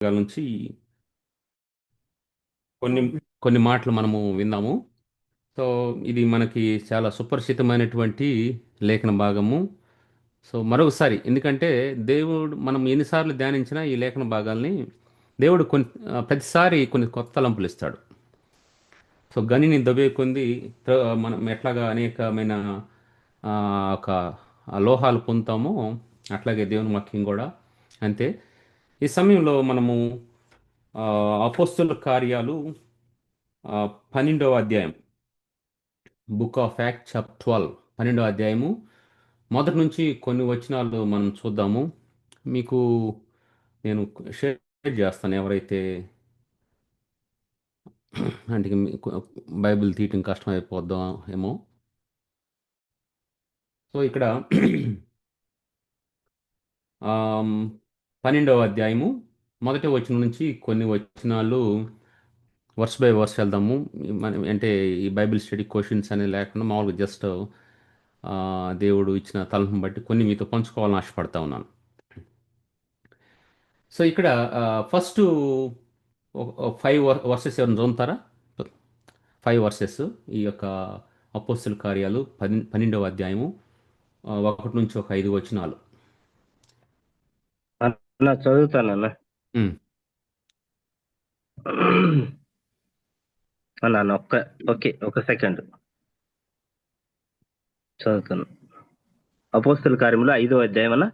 భాగాల నుంచి కొన్ని కొన్ని మాటలు మనము విందాము. సో ఇది మనకి చాలా సుపరిచితమైనటువంటి లేఖన భాగము. సో మరొకసారి ఎందుకంటే దేవుడు మనం ఎన్నిసార్లు ధ్యానించినా ఈ లేఖన భాగాల్ని దేవుడు ప్రతిసారి కొన్ని కొత్త తలంపులు ఇస్తాడు. సో గనిని దవ్వే కొంది మనం ఎట్లాగా అనేకమైన ఆ, ఒక లోహాలు పొందుతామో అట్లాగే దేవుని వాక్యం కూడా అంతే. ఈ సమయంలో మనము అపోస్తుల కార్యాలు 12వ అధ్యాయం, బుక్ ఆఫ్ యాక్ట్ చాప్టర్ 12, 12వ అధ్యాయము మొదటి నుంచి కొన్ని వచనాలు మనం చూద్దాము. మీకు నేను షేర్ చేస్తాను ఎవరైతే అంటే మీకు బైబిల్ తీయటం కష్టమైపోద్దాం ఏమో. సో ఇక్కడ ఆమ్, 12వ అధ్యాయము మొదటి వచనం నుంచి కొన్ని వచనాలు వర్స్ బై వర్స్ వెళ్దాము. మనం అంటే ఈ బైబిల్ స్టడీ క్వశ్చన్స్ అనేది లేకుండా మామూలుగా జస్ట్ దేవుడు ఇచ్చిన తలంపుని బట్టి కొన్ని మీతో పంచుకోవాలని ఆశపడతా ఉన్నాను. సో ఇక్కడ ఫస్ట్ 5 వర్సెస్ ఎవరైనా చదువుతారా? 5 వర్సెస్ ఈ యొక్క అపోస్తుల కార్యాలు 12వ అధ్యాయము 1 నుంచి 5 వచనాలు. అన్న చదువుతానన్న. ఉమ్, అన్న ఓకే, ఒక సెకండ్ చదువుతాను. అపోస్తుల కార్యములు 5వ అధ్యాయం అన్న,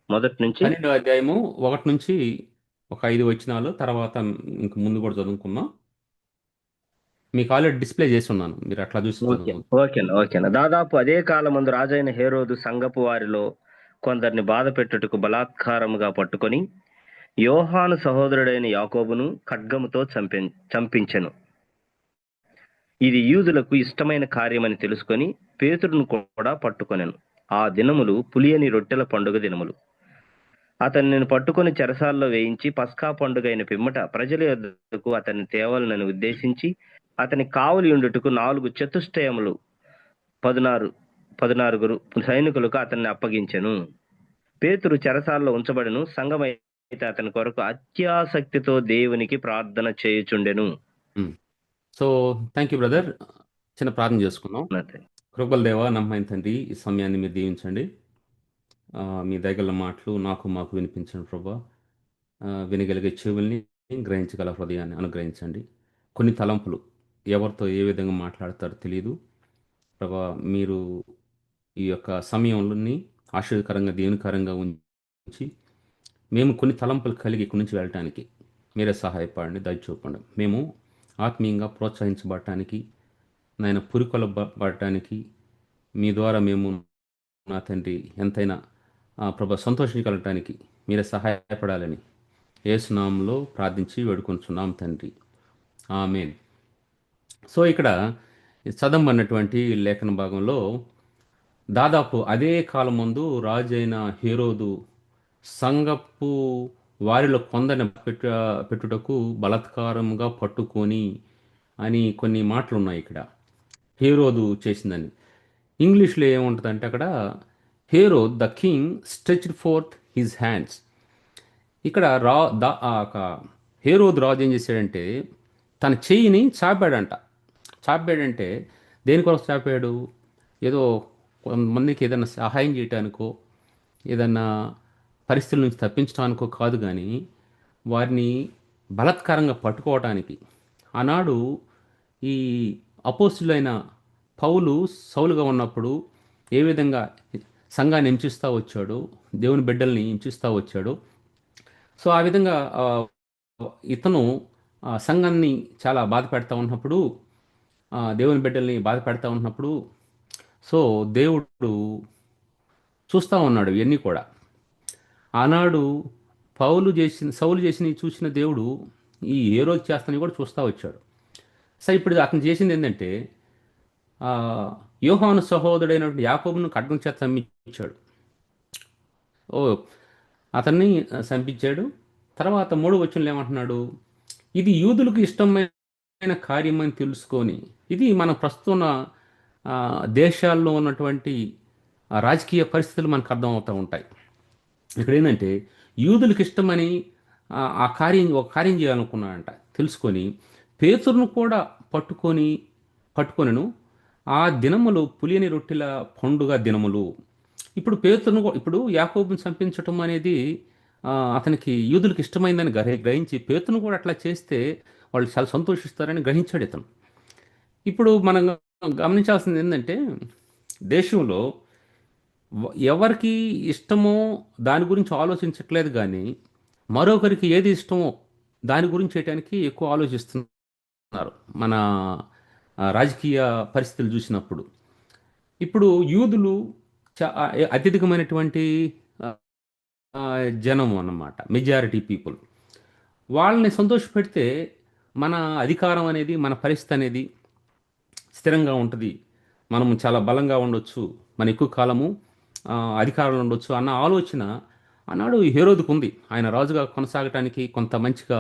మొదటి నుంచి 12వ అధ్యాయము 1 నుంచి 5 వచనాలు. తర్వాత ఇంక ముందు కూడా చదువుకున్నాం. మీకు ఆల్రెడీ డిస్ప్లే చేసి ఉన్నాను, మీరు అట్లా చూసి ఓకే చదువు. ఓకేనా. దాదాపు అదే కాలమందు రాజైన హేరోదు సంగపు వారిలో కొందరిని బాధ పెట్టుటకు బలాత్కారముగా పట్టుకొని యోహాను సహోదరుడైన యాకోబును ఖడ్గముతో చంపించెను. ఇది యూదులకు ఇష్టమైన కార్యమని తెలుసుకొని పేతురును కూడా పట్టుకొనెను. ఆ దినములు పులియని రొట్టెల పండుగ దినములు. అతన్ని పట్టుకొని చెరసాల్లో వేయించి పస్కా పండుగ అయిన పిమ్మట ప్రజల యొద్దకు అతన్ని తేవాలని ఉద్దేశించి అతని కావలి ఉండుటకు 4 చతుష్టయములు 16 సైనికులకు అతన్ని అప్పగించెను. పేతురు చెరసాల్లో ఉంచబడెను. సంఘమైతే అతని కొరకు అత్యాసక్తితో దేవునికి ప్రార్థన చేయుచుండెను. So thank you brother. చిన్న ప్రార్థన చేసుకుందాం. కృపల దేవా, నమ్మకమైన తండ్రి, ఈ సమయాన్ని మీరు దీవించండి. మీ దగ్గర మాటలు మాకు వినిపించండి ప్రభా. వినగలిగే చెవుల్ని, గ్రహించగల హృదయాన్ని అనుగ్రహించండి. కొన్ని తలంపులు ఎవరితో ఏ విధంగా మాట్లాడతారో తెలియదు ప్రభా. మీరు ఈ యొక్క సమయంలోని ఆశ్చర్యకరంగా దేవునికరంగా ఉంచి మేము కొన్ని తలంపులు కలిగి ఇక్కడి నుంచి వెళ్ళటానికి మీరే సహాయపడండి, దయచూపండి. మేము ఆత్మీయంగా ప్రోత్సహించబడటానికి, నాయన పురికొల్పబడటానికి మీ ద్వారా మేము నా తండ్రి ఎంతైనా ప్రభా సంతోషించగలగటానికి మీరే సహాయపడాలని యేసునామంలో ప్రార్థించి వేడుకొంచున్నాం తండ్రి, ఆమేన్. సో ఇక్కడ చదవబడినటువంటి లేఖన భాగంలో దాదాపు అదే కాలం ముందు రాజైన హేరోదు సంగపు వారిలో కొందరిని పెట్టుటకు బలాత్కారంగా పట్టుకొని అని కొన్ని మాటలు ఉన్నాయి ఇక్కడ. హేరోదు చేసిందని ఇంగ్లీష్లో ఏముంటుందంటే అక్కడ Herod the king stretched fourth his hands. ఇక్కడ హేరోద్ రాజు ఏం చేశాడంటే తన చెయ్యిని చాపాడంట. చాపాడంటే దేనికొరకు చాపాడు? ఏదో కొంతమందికి ఏదైనా సహాయం చేయటానికో ఏదన్నా పరిస్థితుల నుంచి తప్పించడానికో కాదు, కానీ వారిని బలాత్కారంగా పట్టుకోవటానికి. ఆనాడు ఈ అపోస్తులైన పౌలు సౌలుగా ఉన్నప్పుడు ఏ విధంగా సంఘాన్ని హింసిస్తూ వచ్చాడు, దేవుని బిడ్డల్ని హింసిస్తూ వచ్చాడు. సో ఆ విధంగా ఇతను సంఘాన్ని చాలా బాధ పెడతా ఉన్నప్పుడు, దేవుని బిడ్డల్ని బాధ పెడతా ఉన్నప్పుడు, సో దేవుడు చూస్తూ ఉన్నాడు ఇవన్నీ కూడా. ఆనాడు సౌలు చేసిన చూసిన దేవుడు ఈ ఏ రోజు చేస్తానని కూడా చూస్తూ వచ్చాడు. సో ఇప్పుడు అతను చేసింది ఏంటంటే యోహాను సహోదరుడైనటువంటి యాకోబును ఖడ్గం చేత చంపించాడు. అతన్ని చంపించాడు. తర్వాత 3వ వచనంలో ఏమంటున్నాడు? ఇది యూదులకు ఇష్టమైన కార్యం అని తెలుసుకొని, ఇది మన ప్రస్తుత దేశాల్లో ఉన్నటువంటి రాజకీయ పరిస్థితులు మనకు అర్థమవుతూ ఉంటాయి. ఇక్కడ ఏంటంటే యూదులకు ఇష్టమని ఒక కార్యం చేయాలనుకున్నాడంట. తెలుసుకొని పేతురును కూడా పట్టుకొని పట్టుకొనెను. ఆ దినములు పులియని రొట్టెల పండుగ దినములు. ఇప్పుడు ఇప్పుడు యాకోబుని చంపించటం అనేది అతనికి యూదులకు ఇష్టమైందని గ్రహించి పేతురును కూడా అట్లా చేస్తే వాళ్ళు చాలా సంతోషిస్తారని గ్రహించాడు ఇతను. ఇప్పుడు మనం గమనించాల్సింది ఏంటంటే, దేశంలో ఎవరికి ఇష్టమో దాని గురించి ఆలోచించట్లేదు కానీ మరొకరికి ఏది ఇష్టమో దాని గురించి చేయడానికి ఎక్కువ ఆలోచిస్తున్నారు మన రాజకీయ పరిస్థితులు చూసినప్పుడు. ఇప్పుడు యూదులు అత్యధికమైనటువంటి ఆ, ఆ, జనం అన్నమాట, మెజారిటీ పీపుల్. వాళ్ళని సంతోషపెడితే మన అధికారం అనేది, మన పరిస్థితి అనేది స్థిరంగా ఉంటుంది, మనం చాలా బలంగా ఉండొచ్చు, మన ఎక్కువ కాలము అధికారంలో ఉండొచ్చు అన్న ఆలోచన ఆనాడు హేరోదుకు ఉంది. ఆయన రాజుగా కొనసాగటానికి కొంత మంచిగా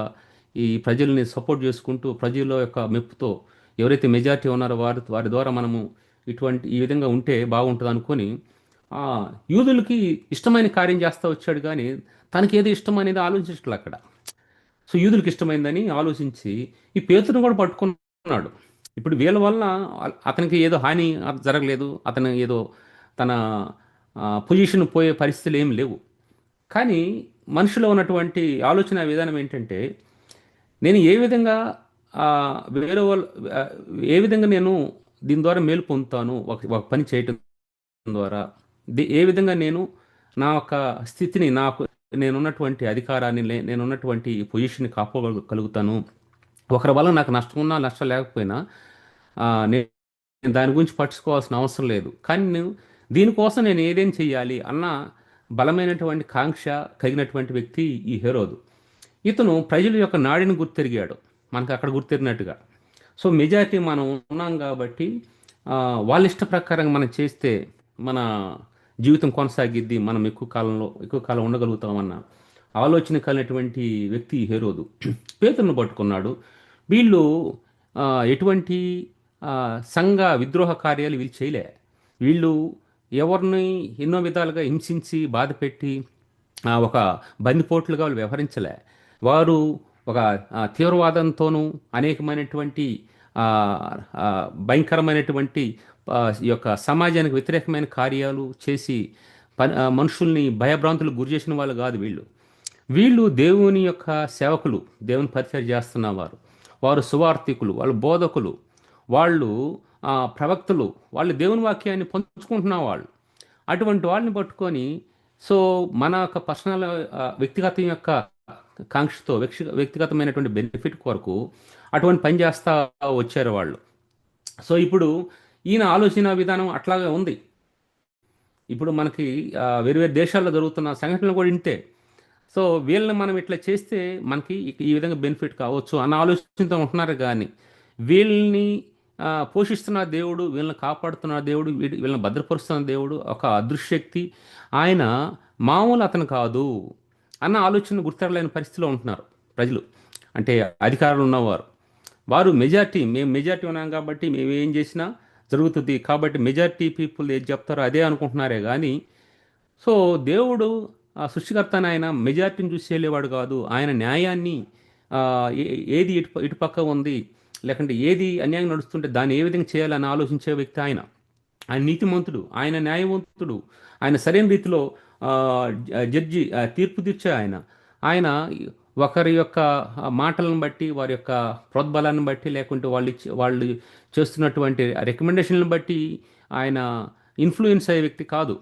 ఈ ప్రజల్ని సపోర్ట్ చేసుకుంటూ ప్రజల యొక్క మెప్పుతో ఎవరైతే మెజారిటీ ఉన్నారో వారి ద్వారా మనము ఈ విధంగా ఉంటే బాగుంటుంది అనుకొని ఆ, యూదులకి ఇష్టమైన కార్యం చేస్తూ వచ్చాడు కానీ తనకి ఏది ఇష్టం అనేది ఆలోచించట్లే అక్కడ. సో యూదులకు ఇష్టమైందని ఆలోచించి ఈ పేతురుని కూడా పట్టుకున్నాడు. ఇప్పుడు వీళ్ళ వలన అతనికి ఏదో హాని జరగలేదు, అతను ఏదో తన పొజిషన్ పోయే పరిస్థితులు ఏమి లేవు. కానీ మనిషిలో ఉన్నటువంటి ఆలోచన విధానం ఏంటంటే, నేను ఏ విధంగా ఆ, వేరే వాళ్ళ ఆ, ఏ విధంగా నేను దీని ద్వారా మేలు పొందుతాను, ఒక పని చేయటం ద్వారా ఏ విధంగా నేను నా యొక్క స్థితిని, నేనున్నటువంటి అధికారాన్ని, నేనున్నటువంటి పొజిషన్ని కాపాడగలుగుతాను. ఒకరి వల్ల నాకు నష్టం ఉన్నా నష్టం లేకపోయినా నేను దాని గురించి పట్టించుకోవాల్సిన అవసరం లేదు. కానీ దీనికోసం నేను ఏదేం చెయ్యాలి అన్న బలమైనటువంటి కాంక్ష కలిగినటువంటి వ్యక్తి ఈ హేరోదు. ఇతను ప్రజల యొక్క నాడిని గుర్తెరిగాడు, మనకు అక్కడ గుర్తెరిగినట్టుగా. సో మెజారిటీ మనం ఉన్నాం కాబట్టి వాళ్ళ ఇష్ట ప్రకారంగా మనం చేస్తే మన జీవితం కొనసాగిద్ది, మనం ఎక్కువ కాలం ఉండగలుగుతామన్న ఆలోచన కలిగినటువంటి వ్యక్తి హేరోదు. పేతురును పట్టుకున్నాడు. వీళ్ళు ఎటువంటి సంఘ విద్రోహ కార్యాలు వీళ్ళు చేయలే. వీళ్ళు ఎవరిని ఎన్నో విధాలుగా హింసించి బాధపెట్టి ఒక బందిపోట్లుగా వాళ్ళు వ్యవహరించలే. వారు ఒక తీవ్రవాదంతోనూ అనేకమైనటువంటి ఆ, ఆ, భయంకరమైనటువంటి ఈ యొక్క సమాజానికి వ్యతిరేకమైన కార్యాలు చేసి మనుషుల్ని భయభ్రాంతులకు గురి చేసిన వాళ్ళు కాదు వీళ్ళు. వీళ్ళు దేవుని యొక్క సేవకులు, దేవుని పరిచయం చేస్తున్నవారు, వారు సువార్థికులు, వాళ్ళు బోధకులు, వాళ్ళు ప్రవక్తలు, వాళ్ళు దేవుని వాక్యాన్ని పంచుకుంటున్న వాళ్ళు. అటువంటి వాళ్ళని పట్టుకొని సో మన యొక్క పర్సనల్ వ్యక్తిగతం యొక్క కాంక్షతో వ్యక్తిగతమైనటువంటి బెనిఫిట్ కొరకు అటువంటి పని చేస్తూ వచ్చారు వాళ్ళు. సో ఇప్పుడు ఈయన ఆలోచన విధానం అట్లాగే ఉంది. ఇప్పుడు మనకి వేరు వేరు దేశాల్లో జరుగుతున్న సంఘటనలు కూడా ఇంతే. సో వీళ్ళని మనం ఇట్లా చేస్తే మనకి ఈ విధంగా బెనిఫిట్ కావచ్చు అన్న ఆలోచనతో ఉంటున్నారు. కానీ వీళ్ళని పోషిస్తున్న దేవుడు, వీళ్ళని కాపాడుతున్న దేవుడు, వీళ్ళని భద్రపరుస్తున్న దేవుడు ఒక అదృశ్యక్తి, ఆయన మామూలు అతను కాదు అన్న ఆలోచన గుర్తెరలేని పరిస్థితిలో ఉంటున్నారు ప్రజలు. అంటే అధికారులు ఉన్నవారు, వారు మేము మెజారిటీ ఉన్నాం కాబట్టి మేము ఏం చేసినా జరుగుతుంది కాబట్టి మెజారిటీ పీపుల్ ఏది చెప్తారో అదే అనుకుంటున్నారే కానీ సో దేవుడు సృష్టికర్త ఆయన మెజారిటీని చూసి వెళ్ళేవాడు కాదు. ఆయన న్యాయాన్ని ఏది ఇటుపక్క ఉంది, లేకుంటే ఏది అన్యాయం నడుస్తుంటే దాన్ని ఏ విధంగా చేయాలని ఆలోచించే వ్యక్తి ఆయన. ఆయన నీతిమంతుడు, ఆయన న్యాయవంతుడు, ఆయన సరైన రీతిలో జడ్జి తీర్పు తీర్చే ఆయన ఒకరి యొక్క మాటలను బట్టి, వారి యొక్క ప్రోద్బలాన్ని బట్టి, లేకుంటే వాళ్ళు చేస్తున్నటువంటి రికమెండేషన్లను బట్టి ఆయన ఇన్ఫ్లుయెన్స్ అయ్యే వ్యక్తి కాదు.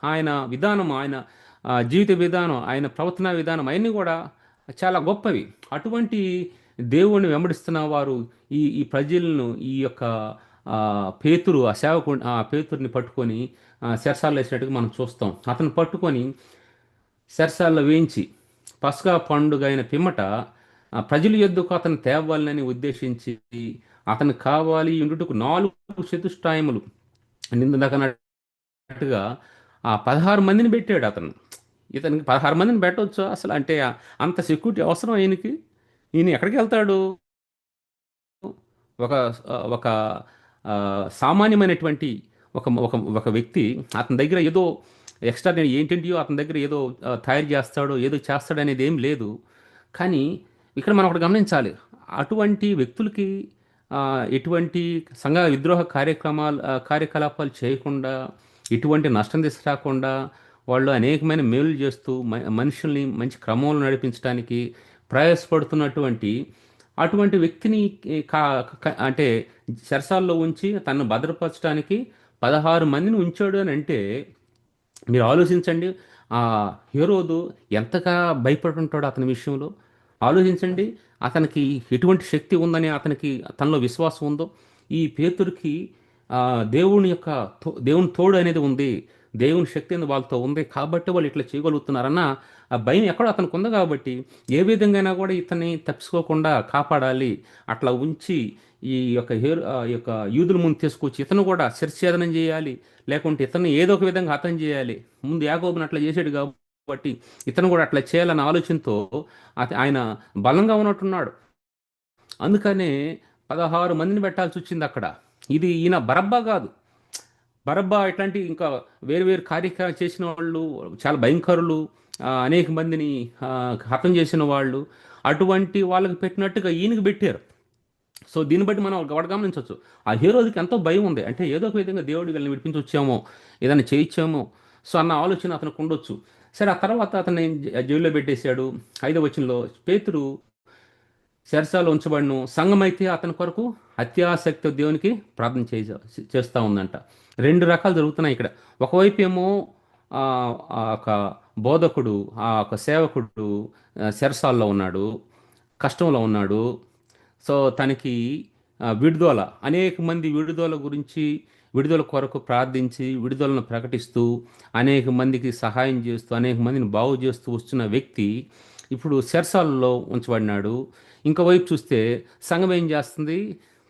ఆయన విధానం, ఆయన జీవిత విధానం, ఆయన ప్రవర్తన విధానం అవన్నీ కూడా చాలా గొప్పవి. అటువంటి దేవుణ్ణి వెంబడిస్తున్న వారు ఈ ప్రజలను, ఈ యొక్క పేతురు, ఆ పేతుర్ని పట్టుకొని చెరసాల్లో వేసినట్టుగా మనం చూస్తాం. అతను పట్టుకొని చెరసాల్లో వేయించి పస్కా పండుగ అయిన పిమ్మట ప్రజల యొద్దకు అతను తేవాలని ఉద్దేశించి అతను కావాలి ఇండుటకు 4 చతుష్టాయములు నిందనట్టుగా 16 మందిని పెట్టాడు అతను. ఇతనికి 16 మందిని పెట్టవచ్చు అసలు, అంటే అంత సెక్యూరిటీ అవసరం ఈయనకి? ఈయన ఎక్కడికి వెళ్తాడు? ఒక ఒక సామాన్యమైనటువంటి ఒక ఒక ఒక వ్యక్తి అతని దగ్గర ఏదో ఎక్స్ట్రా ఏంటంటే అతని దగ్గర ఏదో తయారు చేస్తాడో ఏదో చేస్తాడో అనేది ఏం లేదు. కానీ ఇక్కడ మనం ఒకటి గమనించాలి. అటువంటి వ్యక్తులకి ఎటువంటి సంఘ విద్రోహ కార్యకలాపాలు చేయకుండా, ఎటువంటి నష్టం తీసుకురాకుండా, వాళ్ళు అనేకమైన మేలులు చేస్తూ మనుషుల్ని మంచి క్రమంలో నడిపించడానికి ప్రయాసపడుతున్నటువంటి అటువంటి వ్యక్తిని కా అంటే చెరసాల్లో ఉంచి తనను భద్రపరచడానికి 16 మందిని ఉంచాడు అని అంటే, మీరు ఆలోచించండి. ఆ హేరోదు ఎంతగా భయపడి ఉంటాడో అతని విషయంలో. ఆలోచించండి. అతనికి ఎటువంటి శక్తి ఉందని, అతనికి తనలో విశ్వాసం ఉందో. ఈ పేతురికి దేవుని తోడు అనేది ఉంది. దేవుని శక్తి అనేది వాళ్ళతో ఉంది కాబట్టి వాళ్ళు ఇట్లా చేయగలుగుతున్నారన్న ఆ భయం ఎక్కడో అతనికి ఉంది. కాబట్టి ఏ విధంగా కూడా ఇతన్ని తప్పించుకోకుండా కాపాడాలి, అట్లా ఉంచి ఈ యొక్క యూదుల ముందు తీసుకొచ్చి ఇతను కూడా శిరఛేదనం చేయాలి, లేకుంటే ఇతన్ని ఏదో ఒక విధంగా హతం చేయాలి. ముందు యాకోబుని అట్లా చేసాడు కాబట్టి ఇతను కూడా అట్లా చేయాలన్న ఆలోచనతో ఆయన బలంగా ఉన్నట్టున్నాడు. అందుకనే 16 మందిని పెట్టాల్సి వచ్చింది అక్కడ. ఇది ఈయన బరబ్బా కాదు. బరబ్బా ఇట్లాంటి ఇంకా వేరు వేరు కార్యక్రమాలు చేసిన వాళ్ళు, చాలా భయంకరులు, అనేక మందిని ఆ, హతం చేసిన వాళ్ళు, అటువంటి వాళ్ళకి పెట్టినట్టుగా ఈయనకి పెట్టారు. సో దీన్ని బట్టి మనం ఒకటి గమనించవచ్చు. ఆ హీరోకి ఎంతో భయం ఉంది. అంటే ఏదో ఒక విధంగా దేవుడు వీళ్ళని విడిపించి వచ్చామో, ఏదైనా చేయించామో, సో అన్న ఆలోచన అతనికి ఉండొచ్చు. సరే, ఆ తర్వాత అతన్ని జైల్లో పెట్టేశాడు. 5వ వచనంలో పేతురు చెరసాలలో ఉంచబడిను, సంఘం అయితే అతని కొరకు అత్యాసక్తి దేవునికి ప్రార్థన చేస్తూ ఉందంట. రెండు రకాలు జరుగుతున్నాయి ఇక్కడ. ఒకవైపు ఏమో ఆ ఆ ఒక బోధకుడు, ఆ ఒక సేవకుడు చెరసాల్లో ఉన్నాడు, కష్టంలో ఉన్నాడు. సో తనకి విడుదల, అనేక మంది విడుదల గురించి, విడుదల కొరకు ప్రార్థించి విడుదలను ప్రకటిస్తూ అనేక మందికి సహాయం చేస్తూ అనేక మందిని బాగు చేస్తూ వస్తున్న వ్యక్తి ఇప్పుడు చెరసాలలో ఉంచబడినాడు. ఇంకోవైపు చూస్తే సంఘం ఏం చేస్తుంది?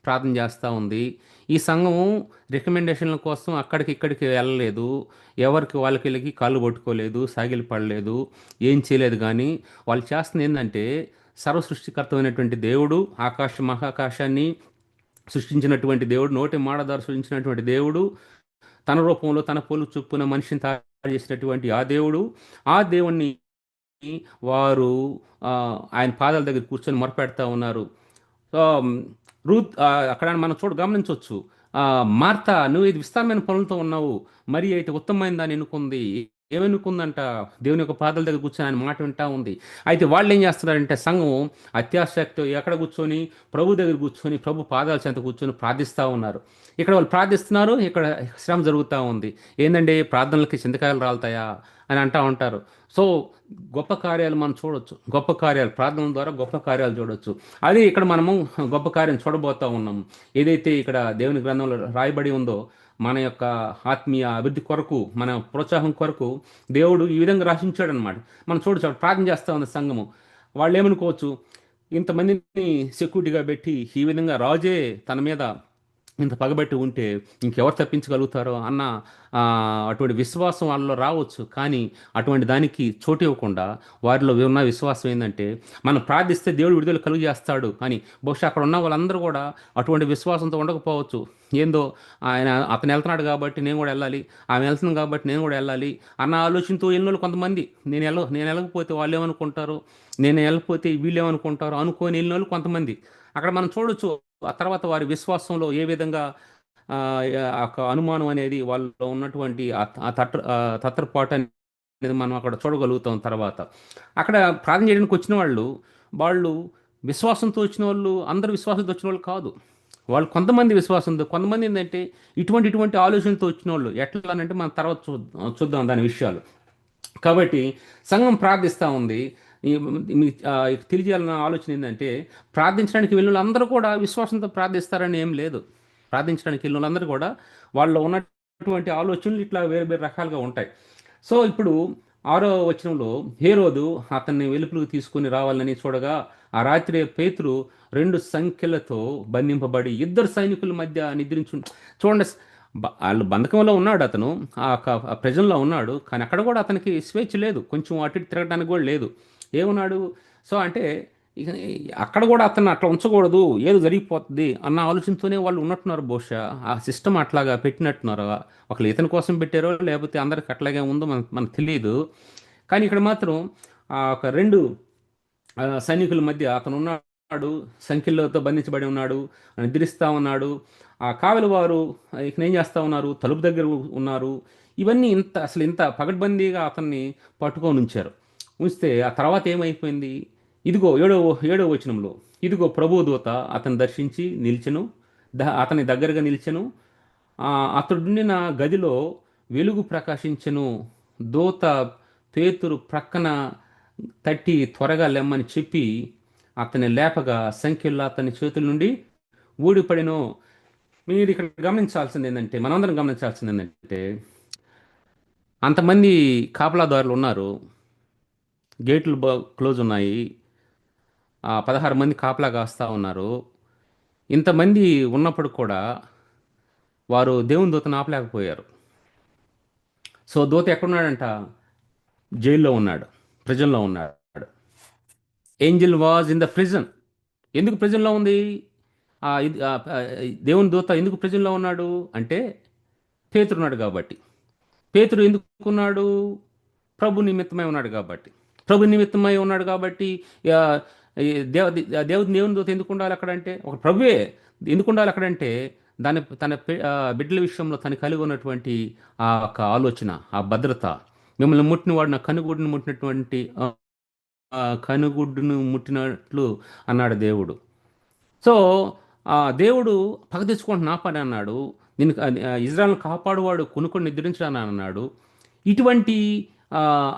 ప్రార్థన చేస్తూ ఉంది. ఈ సంఘము రికమెండేషన్ల కోసం అక్కడికి ఇక్కడికి వెళ్ళలేదు, ఎవరికి వాళ్ళకి వెళ్ళకి కాళ్ళు పట్టుకోలేదు, సాగిలి పడలేదు, ఏం చేయలేదు. కానీ వాళ్ళు చేస్తుంది ఏంటంటే, సర్వ సృష్టికర్తమైనటువంటి దేవుడు, మహాకాశాన్ని సృష్టించినటువంటి దేవుడు, నోటి మాట ద్వారా సృష్టించినటువంటి దేవుడు, తన రూపంలో తన పోలు చొప్పున మనిషిని తయారు చేసినటువంటి ఆ దేవుణ్ణి వారు ఆయన పాదాల దగ్గర కూర్చొని మొరపెడతా ఉన్నారు. సో రూత్ అక్కడ మనం గమనించవచ్చు. మార్తా, నువ్వు ఇది విస్తారమైన పనులతో ఉన్నావు, మరి అయితే ఉత్తమమైన దాన్ని ఎన్నుకుంది. ఏమనుకుందంట? దేవుని యొక్క పాదాల దగ్గర కూర్చొని ఆయన మాట వింటా ఉంది. అయితే వాళ్ళు ఏం చేస్తున్నారంటే, సంఘం అత్యాసక్తి ఎక్కడ కూర్చొని? ప్రభు దగ్గర కూర్చొని, ప్రభు పాదాల చెంత కూర్చొని ప్రార్థిస్తూ ఉన్నారు. ఇక్కడ వాళ్ళు ప్రార్థిస్తున్నారు, ఇక్కడ శ్రమ జరుగుతూ ఉంది. ఏంటంటే, ప్రార్థనలకి చింతకాయలు రాలుతాయా అని అంటూ ఉంటారు. సో గొప్ప కార్యాలు మనం చూడొచ్చు, గొప్ప కార్యాలు ప్రార్థన ద్వారా గొప్ప కార్యాలు చూడొచ్చు. అది ఇక్కడ మనము గొప్ప కార్యం చూడబోతా ఉన్నాము. ఏదైతే ఇక్కడ దేవుని గ్రంథంలో రాయబడి ఉందో, మన యొక్క ఆత్మీయ అభివృద్ధి కొరకు, మన ప్రోత్సాహం కొరకు దేవుడు ఈ విధంగా రాసించాడు అనమాట. మనం చూడొచ్చు, ప్రార్థన చేస్తూ ఉంది సంఘము. వాళ్ళు ఏమనుకోవచ్చు, ఇంతమందిని సెక్యూరిటీగా పెట్టి ఈ విధంగా రాజే తన మీద ఇంత పగబెట్టి ఉంటే ఇంకెవరు తప్పించగలుగుతారో అన్న అటువంటి విశ్వాసం వాళ్ళలో రావచ్చు. కానీ అటువంటి దానికి చోటు ఇవ్వకుండా వారిలో ఉన్న విశ్వాసం ఏంటంటే, మనం ప్రార్థిస్తే దేవుడు విడుదల కలుగు చేస్తాడు అని. బహుశా అక్కడ ఉన్న వాళ్ళందరూ కూడా అటువంటి విశ్వాసంతో ఉండకపోవచ్చు. ఏందో అతను వెళ్తున్నాడు కాబట్టి నేను కూడా వెళ్ళాలి, ఆమె వెళ్తున్నాం కాబట్టి నేను కూడా వెళ్ళాలి అన్న ఆలోచనతో వెళ్ళిన కొంతమంది, నేను వెళ్ళకపోతే వాళ్ళు ఏమనుకుంటారు, నేను వెళ్ళకపోతే వీళ్ళు ఏమనుకుంటారు అనుకొని వెళ్ళిన కొంతమంది అక్కడ మనం చూడొచ్చు. ఆ తర్వాత వారి విశ్వాసంలో ఏ విధంగా అనుమానం అనేది వాళ్ళలో ఉన్నటువంటి తత్రపాటు అనేది మనం అక్కడ చూడగలుగుతాం. తర్వాత అక్కడ ప్రార్థన చేయడానికి వచ్చిన వాళ్ళు విశ్వాసంతో వచ్చిన వాళ్ళు, అందరు విశ్వాసంతో వచ్చిన వాళ్ళు కాదు. వాళ్ళు కొంతమంది విశ్వాసంతో, కొంతమంది ఏంటంటే ఇటువంటి ఆలోచనతో వచ్చిన వాళ్ళు. ఎట్లా అంటే మనం తర్వాత చూద్దాం దాని విషయాలు. కాబట్టి సంఘం ప్రార్థిస్తూ ఉంది. తెలియాలన్న ఆలోచన ఏంటంటే, ప్రార్థించడానికి వెళ్ళిన వాళ్ళందరూ కూడా విశ్వాసంతో ప్రార్థిస్తారని ఏం లేదు. ప్రార్థించడానికి వెళ్ళిన వాళ్ళందరూ కూడా వాళ్ళలో ఉన్నటువంటి ఆలోచనలు ఇట్లా వేరు వేరు రకాలుగా ఉంటాయి. సో ఇప్పుడు 6వ వచనంలో, హేరోదు అతన్ని వెలుపులకు తీసుకుని రావాలని చూడగా ఆ రాత్రి పేతురు 2 సంఖ్యలతో బంధింపబడి 2 సైనికుల మధ్య నిద్రించు. చూడండి, వాళ్ళు బంధకంలో ఉన్నాడు, అతను ఆ ప్రజల్లో ఉన్నాడు. కానీ అక్కడ కూడా అతనికి స్వేచ్ఛ లేదు, కొంచెం అటు ఇటు తిరగడానికి కూడా లేదు. ఏమున్నాడు? సో అంటే ఇక అక్కడ కూడా అతను అట్లా ఉంచకూడదు, ఏదో జరిగిపోతుంది అన్న ఆలోచనతోనే వాళ్ళు ఉన్నట్టున్నారు. బహుశా ఆ సిస్టమ్ అట్లాగా పెట్టినట్టున్నారు. ఒకళ్ళు ఇతని కోసం పెట్టారో లేకపోతే అందరికి అట్లాగే ఉందో మనకు తెలియదు. కానీ ఇక్కడ మాత్రం ఒక 2 సైనికుల మధ్య అతను ఉన్నాడు, సంఖ్యలతో బంధించబడి ఉన్నాడు, నిద్రిస్తూ ఉన్నాడు. ఆ కావలి వారు ఇక ఏం చేస్తూ ఉన్నారు, తలుపు దగ్గర ఉన్నారు. ఇవన్నీ ఇంత పగడ్బందీగా అతన్ని పట్టుకొని ఉంచారు. ఉంచితే ఆ తర్వాత ఏమైపోయింది? ఇదిగో ఏడో వచనంలో, ఇదిగో ప్రభు దూత అతను దర్శించి నిలిచెను, అతని దగ్గరగా నిలిచెను. ఆ, అతడుండిన గదిలో వెలుగు ప్రకాశించెను. దూత పేతురు ప్రక్కన తట్టి త్వరగా లెమ్మని చెప్పి అతని లేపగా సంఖ్యలు అతని చేతుల నుండి ఊడిపడిను. మీరు ఇక్కడ గమనించాల్సింది ఏంటంటే, మనందరం గమనించాల్సింది ఏంటంటే, అంతమంది కాపలాదారులు ఉన్నారు, గేట్లు క్లోజ్ ఉన్నాయి, 16 మంది కాపలా కాస్తా ఉన్నారు. ఇంతమంది ఉన్నప్పుడు కూడా వారు దేవుని దూతను ఆపలేకపోయారు. సో దూత ఎక్కడున్నాడంట? జైల్లో ఉన్నాడు, ప్రిజన్లో ఉన్నాడు. Angel was in the prison. ఎందుకు ప్రిజన్లో ఉంది? దేవుని దూత ఎందుకు ప్రిజన్లో ఉన్నాడు అంటే, పేతురున్నాడు కాబట్టి. పేతురు ఎందుకున్నాడు? ప్రభు నిమిత్తమై ఉన్నాడు కాబట్టి. ప్రభు నిమిత్తమై ఉన్నాడు కాబట్టి ఆ, ఈ దేవుని దూత ఎందుకు ఉండాలి అక్కడంటే, ఒక ప్రభువే ఎందుకు ఉండాలి అక్కడంటే, బిడ్డల విషయంలో తను కలిగి ఉన్నటువంటి ఆ ఒక ఆలోచన, ఆ భద్రత. మిమ్మల్ని ముట్టినవాడు నా కనుగుడ్డును ముట్టినటువంటి కనుగుడ్డును ముట్టినట్లు అన్నాడు దేవుడు. సో దేవుడు పగ తెచ్చుకుంటున్న నా పని అన్నాడు. నేను ఇజ్రాయల్ని కాపాడువాడు కొనుక్కొని నిద్రించడాని అన్నాడు. ఇటువంటి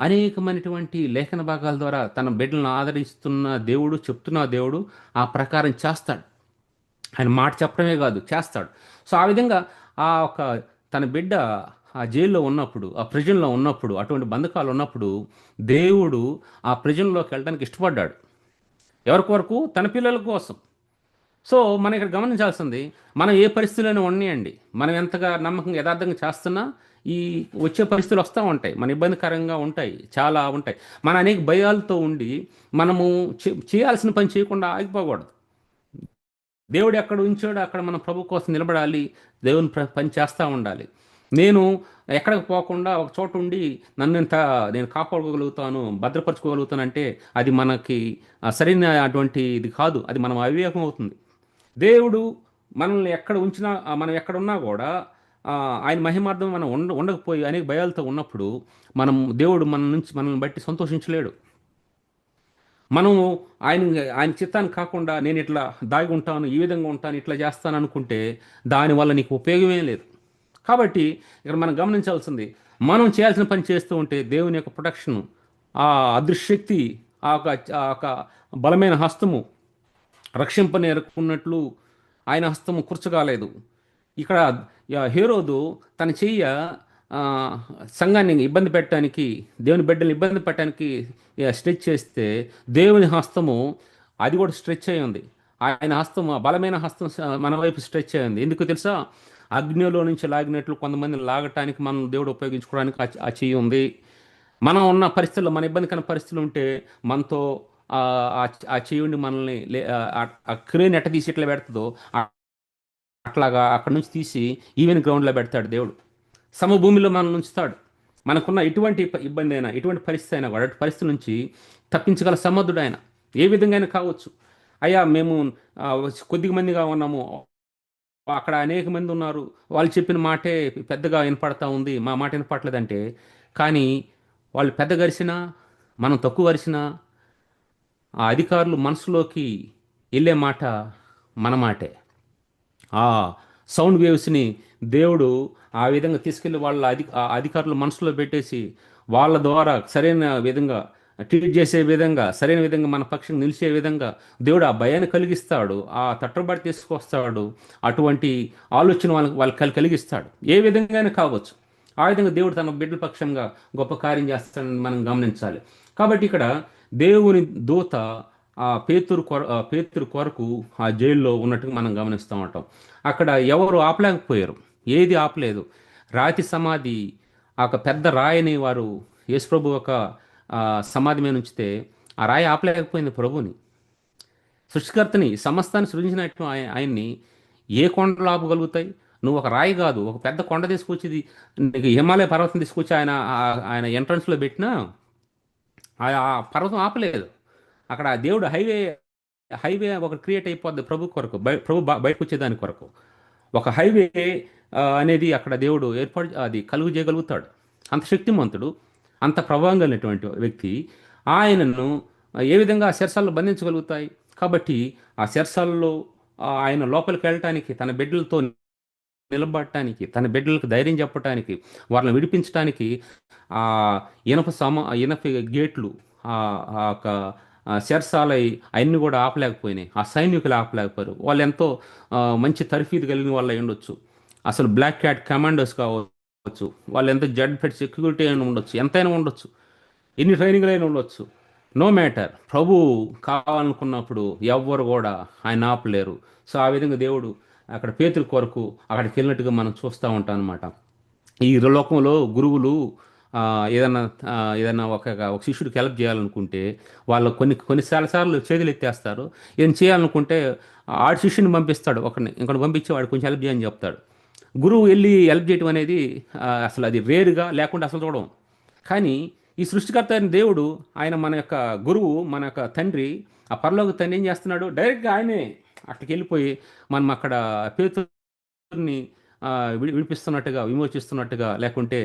అనేకమైనటువంటి లేఖన భాగాల ద్వారా తన బిడ్డలను ఆదరిస్తున్న దేవుడు, చెప్తున్న దేవుడు ఆ ప్రకారం చేస్తాడు. ఆయన మాట చెప్పడమే కాదు, చేస్తాడు. సో ఆ విధంగా ఒక తన బిడ్డ ఆ జైల్లో ఉన్నప్పుడు, ఆ ప్రిజన్లో ఉన్నప్పుడు, అటువంటి బంధకాలు ఉన్నప్పుడు దేవుడు ఆ ప్రిజన్లోకి వెళ్ళడానికి ఇష్టపడ్డాడు. ఎవరి కొరకు? తన పిల్లల కోసం. సో మనం ఇక్కడ గమనించాల్సింది, మనం ఏ పరిస్థితుల్లోనే ఉన్నాయండి, మనం ఎంతగా నమ్మకంగా యథార్థంగా చేస్తున్నా ఈ వచ్చే పరిస్థితులు వస్తూ ఉంటాయి, మన ఇబ్బందికరంగా ఉంటాయి, చాలా ఉంటాయి. మన అనేక భయాలతో ఉండి మనము చేయాల్సిన పని చేయకుండా ఆగిపోకూడదు. దేవుడు ఎక్కడ ఉంచాడో అక్కడ మనం ప్రభు కోసం నిలబడాలి, దేవుని పని చేస్తూ ఉండాలి. నేను ఎక్కడికి పోకుండా ఒక చోట ఉండి నేను కాపాడుకోగలుగుతాను, భద్రపరచుకోగలుగుతానంటే అది మనకి సరైన అటువంటి ఇది కాదు, అది మనం అవివేకం అవుతుంది. దేవుడు మనల్ని ఎక్కడ ఉంచినా, మనం ఎక్కడున్నా కూడా ఆయన మహిమార్థం మనం ఉండకపోయి అనేక భయాలతో ఉన్నప్పుడు దేవుడు మనల్ని బట్టి సంతోషించలేడు. మనము ఆయన చిత్తాన్ని కాకుండా నేను ఇట్లా దాగి ఉంటాను, ఈ విధంగా ఉంటాను, ఇట్లా చేస్తాను అనుకుంటే దానివల్ల నీకు ఉపయోగమే లేదు. కాబట్టి ఇక్కడ మనం గమనించాల్సింది, మనం చేయాల్సిన పని చేస్తూ ఉంటే దేవుని యొక్క ప్రొటెక్షన్, ఆ అదృశ్యక్తి, ఒక బలమైన హస్తము రక్షింపనేరుకున్నట్లు ఆయన హస్తము కూర్చగాలేదు. ఇక్కడ హేరోదు తన చెయ్య సంఘాన్ని ఇబ్బంది పెట్టడానికి, దేవుని బిడ్డల్ని ఇబ్బంది పెట్టడానికి స్ట్రెచ్ చేస్తే దేవుని హస్తము అది కూడా స్ట్రెచ్ అయి ఉంది. ఆయన హస్తం, బలమైన హస్తం మన వైపు స్ట్రెచ్ అయింది. ఎందుకు తెలుసా? అగ్నిలో నుంచి లాగినట్లు కొంతమందిని లాగటానికి మనం దేవుడు ఉపయోగించుకోవడానికి ఆ చెయ్యి ఉంది. మనం ఉన్న పరిస్థితుల్లో, మన ఇబ్బందికరమైన పరిస్థితులు ఉంటే మనతో ఆ చెయ్యి మనల్ని ఆ క్రేన్ ఎట్ట తీసి ఇట్లా పెడుతుందో అట్లాగా అక్కడ నుంచి తీసి ఈవెన్ గ్రౌండ్లో పెడతాడు దేవుడు. సమభూమిలో మనం ఉంచుతాడు. మనకున్న ఎటువంటి ఇబ్బంది అయినా, ఎటువంటి పరిస్థితి అయినా కూడా పరిస్థితి నుంచి తప్పించగల సమర్థుడు ఆయన. ఏ విధంగా అయినా కావచ్చు. అయ్యా మేము కొద్ది మందిగా ఉన్నాము, అక్కడ అనేక మంది ఉన్నారు, వాళ్ళు చెప్పిన మాటే పెద్దగా వినపడతా ఉంది, మా మాట వినపడలేదంటే, కానీ వాళ్ళు పెద్ద గరిసినా మనం తక్కువ గరిసినా ఆ అధికారులు మనసులోకి వెళ్ళే మాట మన మాటే. ఆ సౌండ్ వేవ్స్ని దేవుడు ఆ విధంగా తీసుకెళ్లి వాళ్ళ అధికారులు మనసులో పెట్టేసి వాళ్ళ ద్వారా సరైన విధంగా ట్రీట్ చేసే విధంగా, సరైన విధంగా మన పక్షం నిలిచే విధంగా దేవుడు ఆ భయాన్ని కలిగిస్తాడు, ఆ తట్టుబడి తీసుకొస్తాడు, అటువంటి ఆలోచన వాళ్ళకి కలిగిస్తాడు. ఏ విధంగానే కావచ్చు, ఆ విధంగా దేవుడు తన బిడ్డల పక్షంగా గొప్ప కార్యం చేస్తాడని మనం గమనించాలి. కాబట్టి ఇక్కడ దేవుని దూత పేతురు కొరకు ఆ జైల్లో ఉన్నట్టుగా మనం గమనిస్తూ ఉంటాం. అక్కడ ఎవరు ఆపలేకపోయారు, ఏది ఆపలేదు. రాతి సమాధి, ఒక పెద్ద రాయిని వారు యేసుప్రభు ఒక సమాధి మీద ఉంచితే ఆ రాయి ఆపలేకపోయింది ప్రభుని. సృష్టికర్తని, సమస్తాన్ని సృజించినట్టు ఆయన్ని ఏ కొండలు ఆపగలుగుతాయి? నువ్వు ఒక రాయి కాదు, ఒక పెద్ద కొండ తీసుకొచ్చి నీకు హిమాలయ పర్వతం తీసుకొచ్చి ఆయన ఎంట్రన్స్లో పెట్టినా ఆ పర్వతం ఆపలేదు. అక్కడ ఆ దేవుడు హైవే హైవే ఒక క్రియేట్ అయిపోద్ది ప్రభు కొరకు ప్రభు బయటకు వచ్చేదాని కొరకు ఒక హైవే అనేది అక్కడ దేవుడు ఏర్పాటు అది కలుగు చేయగలుగుతాడు. అంత శక్తిమంతుడు, అంత ప్రభావం కలిగినటువంటి వ్యక్తి. ఆయనను ఏ విధంగా ఆ శిరసాల్లో బంధించగలుగుతాయి? కాబట్టి ఆ శిరసాలలో ఆయన లోపలికి వెళ్ళటానికి, తన బిడ్డలతో నిలబడటానికి, తన బిడ్డలకు ధైర్యం చెప్పటానికి, వాళ్ళని విడిపించటానికి ఆ ఇనప గేట్లు ఆ ఆ యొక్క చెరసాలై అవన్నీ కూడా ఆపలేకపోయినాయి. ఆ సైనికులు ఆపలేకపోయారు. వాళ్ళు ఎంతో మంచి తర్ఫీదు కలిగిన వాళ్ళు అయి ఉండొచ్చు. అసలు బ్లాక్ క్యాట్ కమాండోస్ కావచ్చు. వాళ్ళు ఎంత జడ్ ఫెడ్ సెక్యూరిటీ అయినా ఉండొచ్చు. ఎంతైనా ఉండొచ్చు. ఎన్ని ట్రైనింగ్లు అయినా ఉండొచ్చు. No matter. ప్రభు కావాలనుకున్నప్పుడు ఎవ్వరు కూడా ఆయన ఆపలేరు. సో ఆ విధంగా దేవుడు అక్కడ పేతురు కొరకు అక్కడికి వెళ్ళినట్టుగా మనం చూస్తూ ఉంటాం అనమాట. ఈ లోకంలో గురువులు ఆ, ఏదన్నా ఏదన్నా ఒక శిష్యుడికి హెల్ప్ చేయాలనుకుంటే వాళ్ళు కొన్నిసార్లు చేతులు ఎత్తేస్తారు. ఏం చేయాలనుకుంటే ఆడి శిష్యుని పంపిస్తాడు, ఒకరిని ఇంకొకటి పంపించి వాడు కొంచెం హెల్ప్ చేయని చెప్తాడు. గురువు వెళ్ళి హెల్ప్ చేయడం అనేది అసలు అది రేరుగా లేకుండా అసలు చూడడం. కానీ ఈ సృష్టికర్త అయిన దేవుడు, ఆయన మన యొక్క గురువు, మన యొక్క తండ్రి, ఆ పరలోక తండ్రి ఏం చేస్తున్నాడు? డైరెక్ట్గా ఆయనే అక్కడికి వెళ్ళిపోయి మనం అక్కడ పేతుర్ని ఆ, విడిపిస్తున్నట్టుగా, విమోచిస్తున్నట్టుగా, లేకుంటే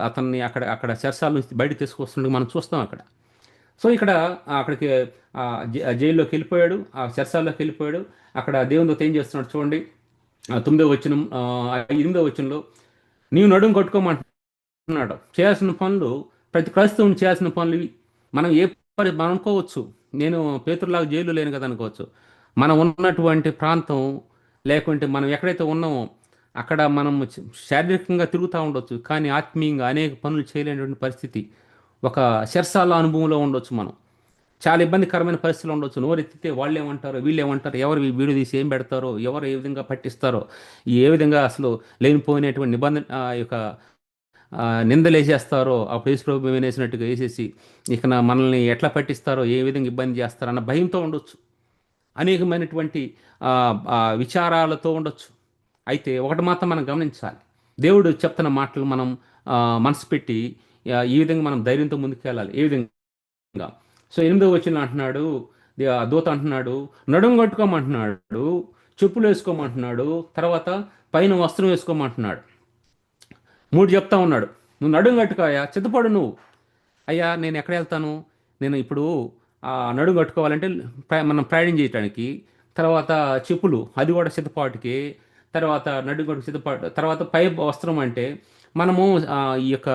అతన్ని అక్కడ అక్కడ చెరసాల నుంచి బయట తీసుకొస్తున్నట్టుగా మనం చూస్తాం అక్కడ. సో ఇక్కడ అక్కడికి జైల్లోకి వెళ్ళిపోయాడు, ఆ చెరసాల్లోకి వెళ్ళిపోయాడు. అక్కడ దేవునితో ఏం చేస్తున్నాడు చూడండి. 9వ వచనం, 8వ వచనంలో నీవు నడుము కట్టుకోమంటున్నాడు. చేయాల్సిన పనులు, ప్రతి క్రైస్తవుని చేయాల్సిన పనులు ఇవి. మనం మనం అనుకోవచ్చు, నేను పేతురులాగా జైలు లేను కదా అనుకోవచ్చు. మనం ఉన్నటువంటి ప్రాంతం, లేకుంటే మనం ఎక్కడైతే ఉన్నామో అక్కడ మనం శారీరకంగా తిరుగుతూ ఉండొచ్చు, కానీ ఆత్మీయంగా అనేక పనులు చేయలేనటువంటి పరిస్థితి ఒక శర్సాల అనుభవంలో ఉండొచ్చు మనం. చాలా ఇబ్బందికరమైన పరిస్థితులు ఉండొచ్చు. నోరెత్తితే వాళ్ళు ఏమంటారో, వీళ్ళు ఏమంటారు, ఎవరు ఈ వీడియో తీసి ఏం పెడతారో, ఎవరు ఏ విధంగా పట్టిస్తారో, ఏ విధంగా అసలు లేనిపోయినటువంటి నిబంధన యొక్క నిందలేసేస్తారో, అప్పుడు యేసు ప్రభు వేసినట్టుగా వేసేసి ఇక మనల్ని ఎట్లా పట్టిస్తారో, ఏ విధంగా ఇబ్బంది చేస్తారో అన్న భయంతో ఉండొచ్చు. అనేకమైనటువంటి విచారాలతో ఉండొచ్చు. అయితే ఒకటి మాత్రం మనం గమనించాలి. దేవుడు చెప్తున్న మాటలు మనం మనసు పెట్టి ఈ విధంగా మనం ధైర్యంతో ముందుకెళ్ళాలి. ఏ విధంగా? సో 8వ వచనంలో అంటున్నాడు, ఆ దూత అంటున్నాడు, నడుము కట్టుకోమంటున్నాడు, చెప్పులు వేసుకోమంటున్నాడు, తర్వాత పైన వస్త్రం వేసుకోమంటున్నాడు. 3 చెప్తా ఉన్నాడు. నువ్వు నడుము కట్టుకోయా, చిత్తపడు నువ్వు. అయ్యా నేను ఎక్కడ వెళ్తాను? నేను ఇప్పుడు నడుము కట్టుకోవాలంటే మనం ప్రయాణం చేయటానికి, తర్వాత చెప్పులు అది కూడా సిద్ధపాటుకి, తర్వాత నడుము కట్టు సిద్ధపాటు, తర్వాత పై వస్త్రం అంటే మనము ఈ యొక్క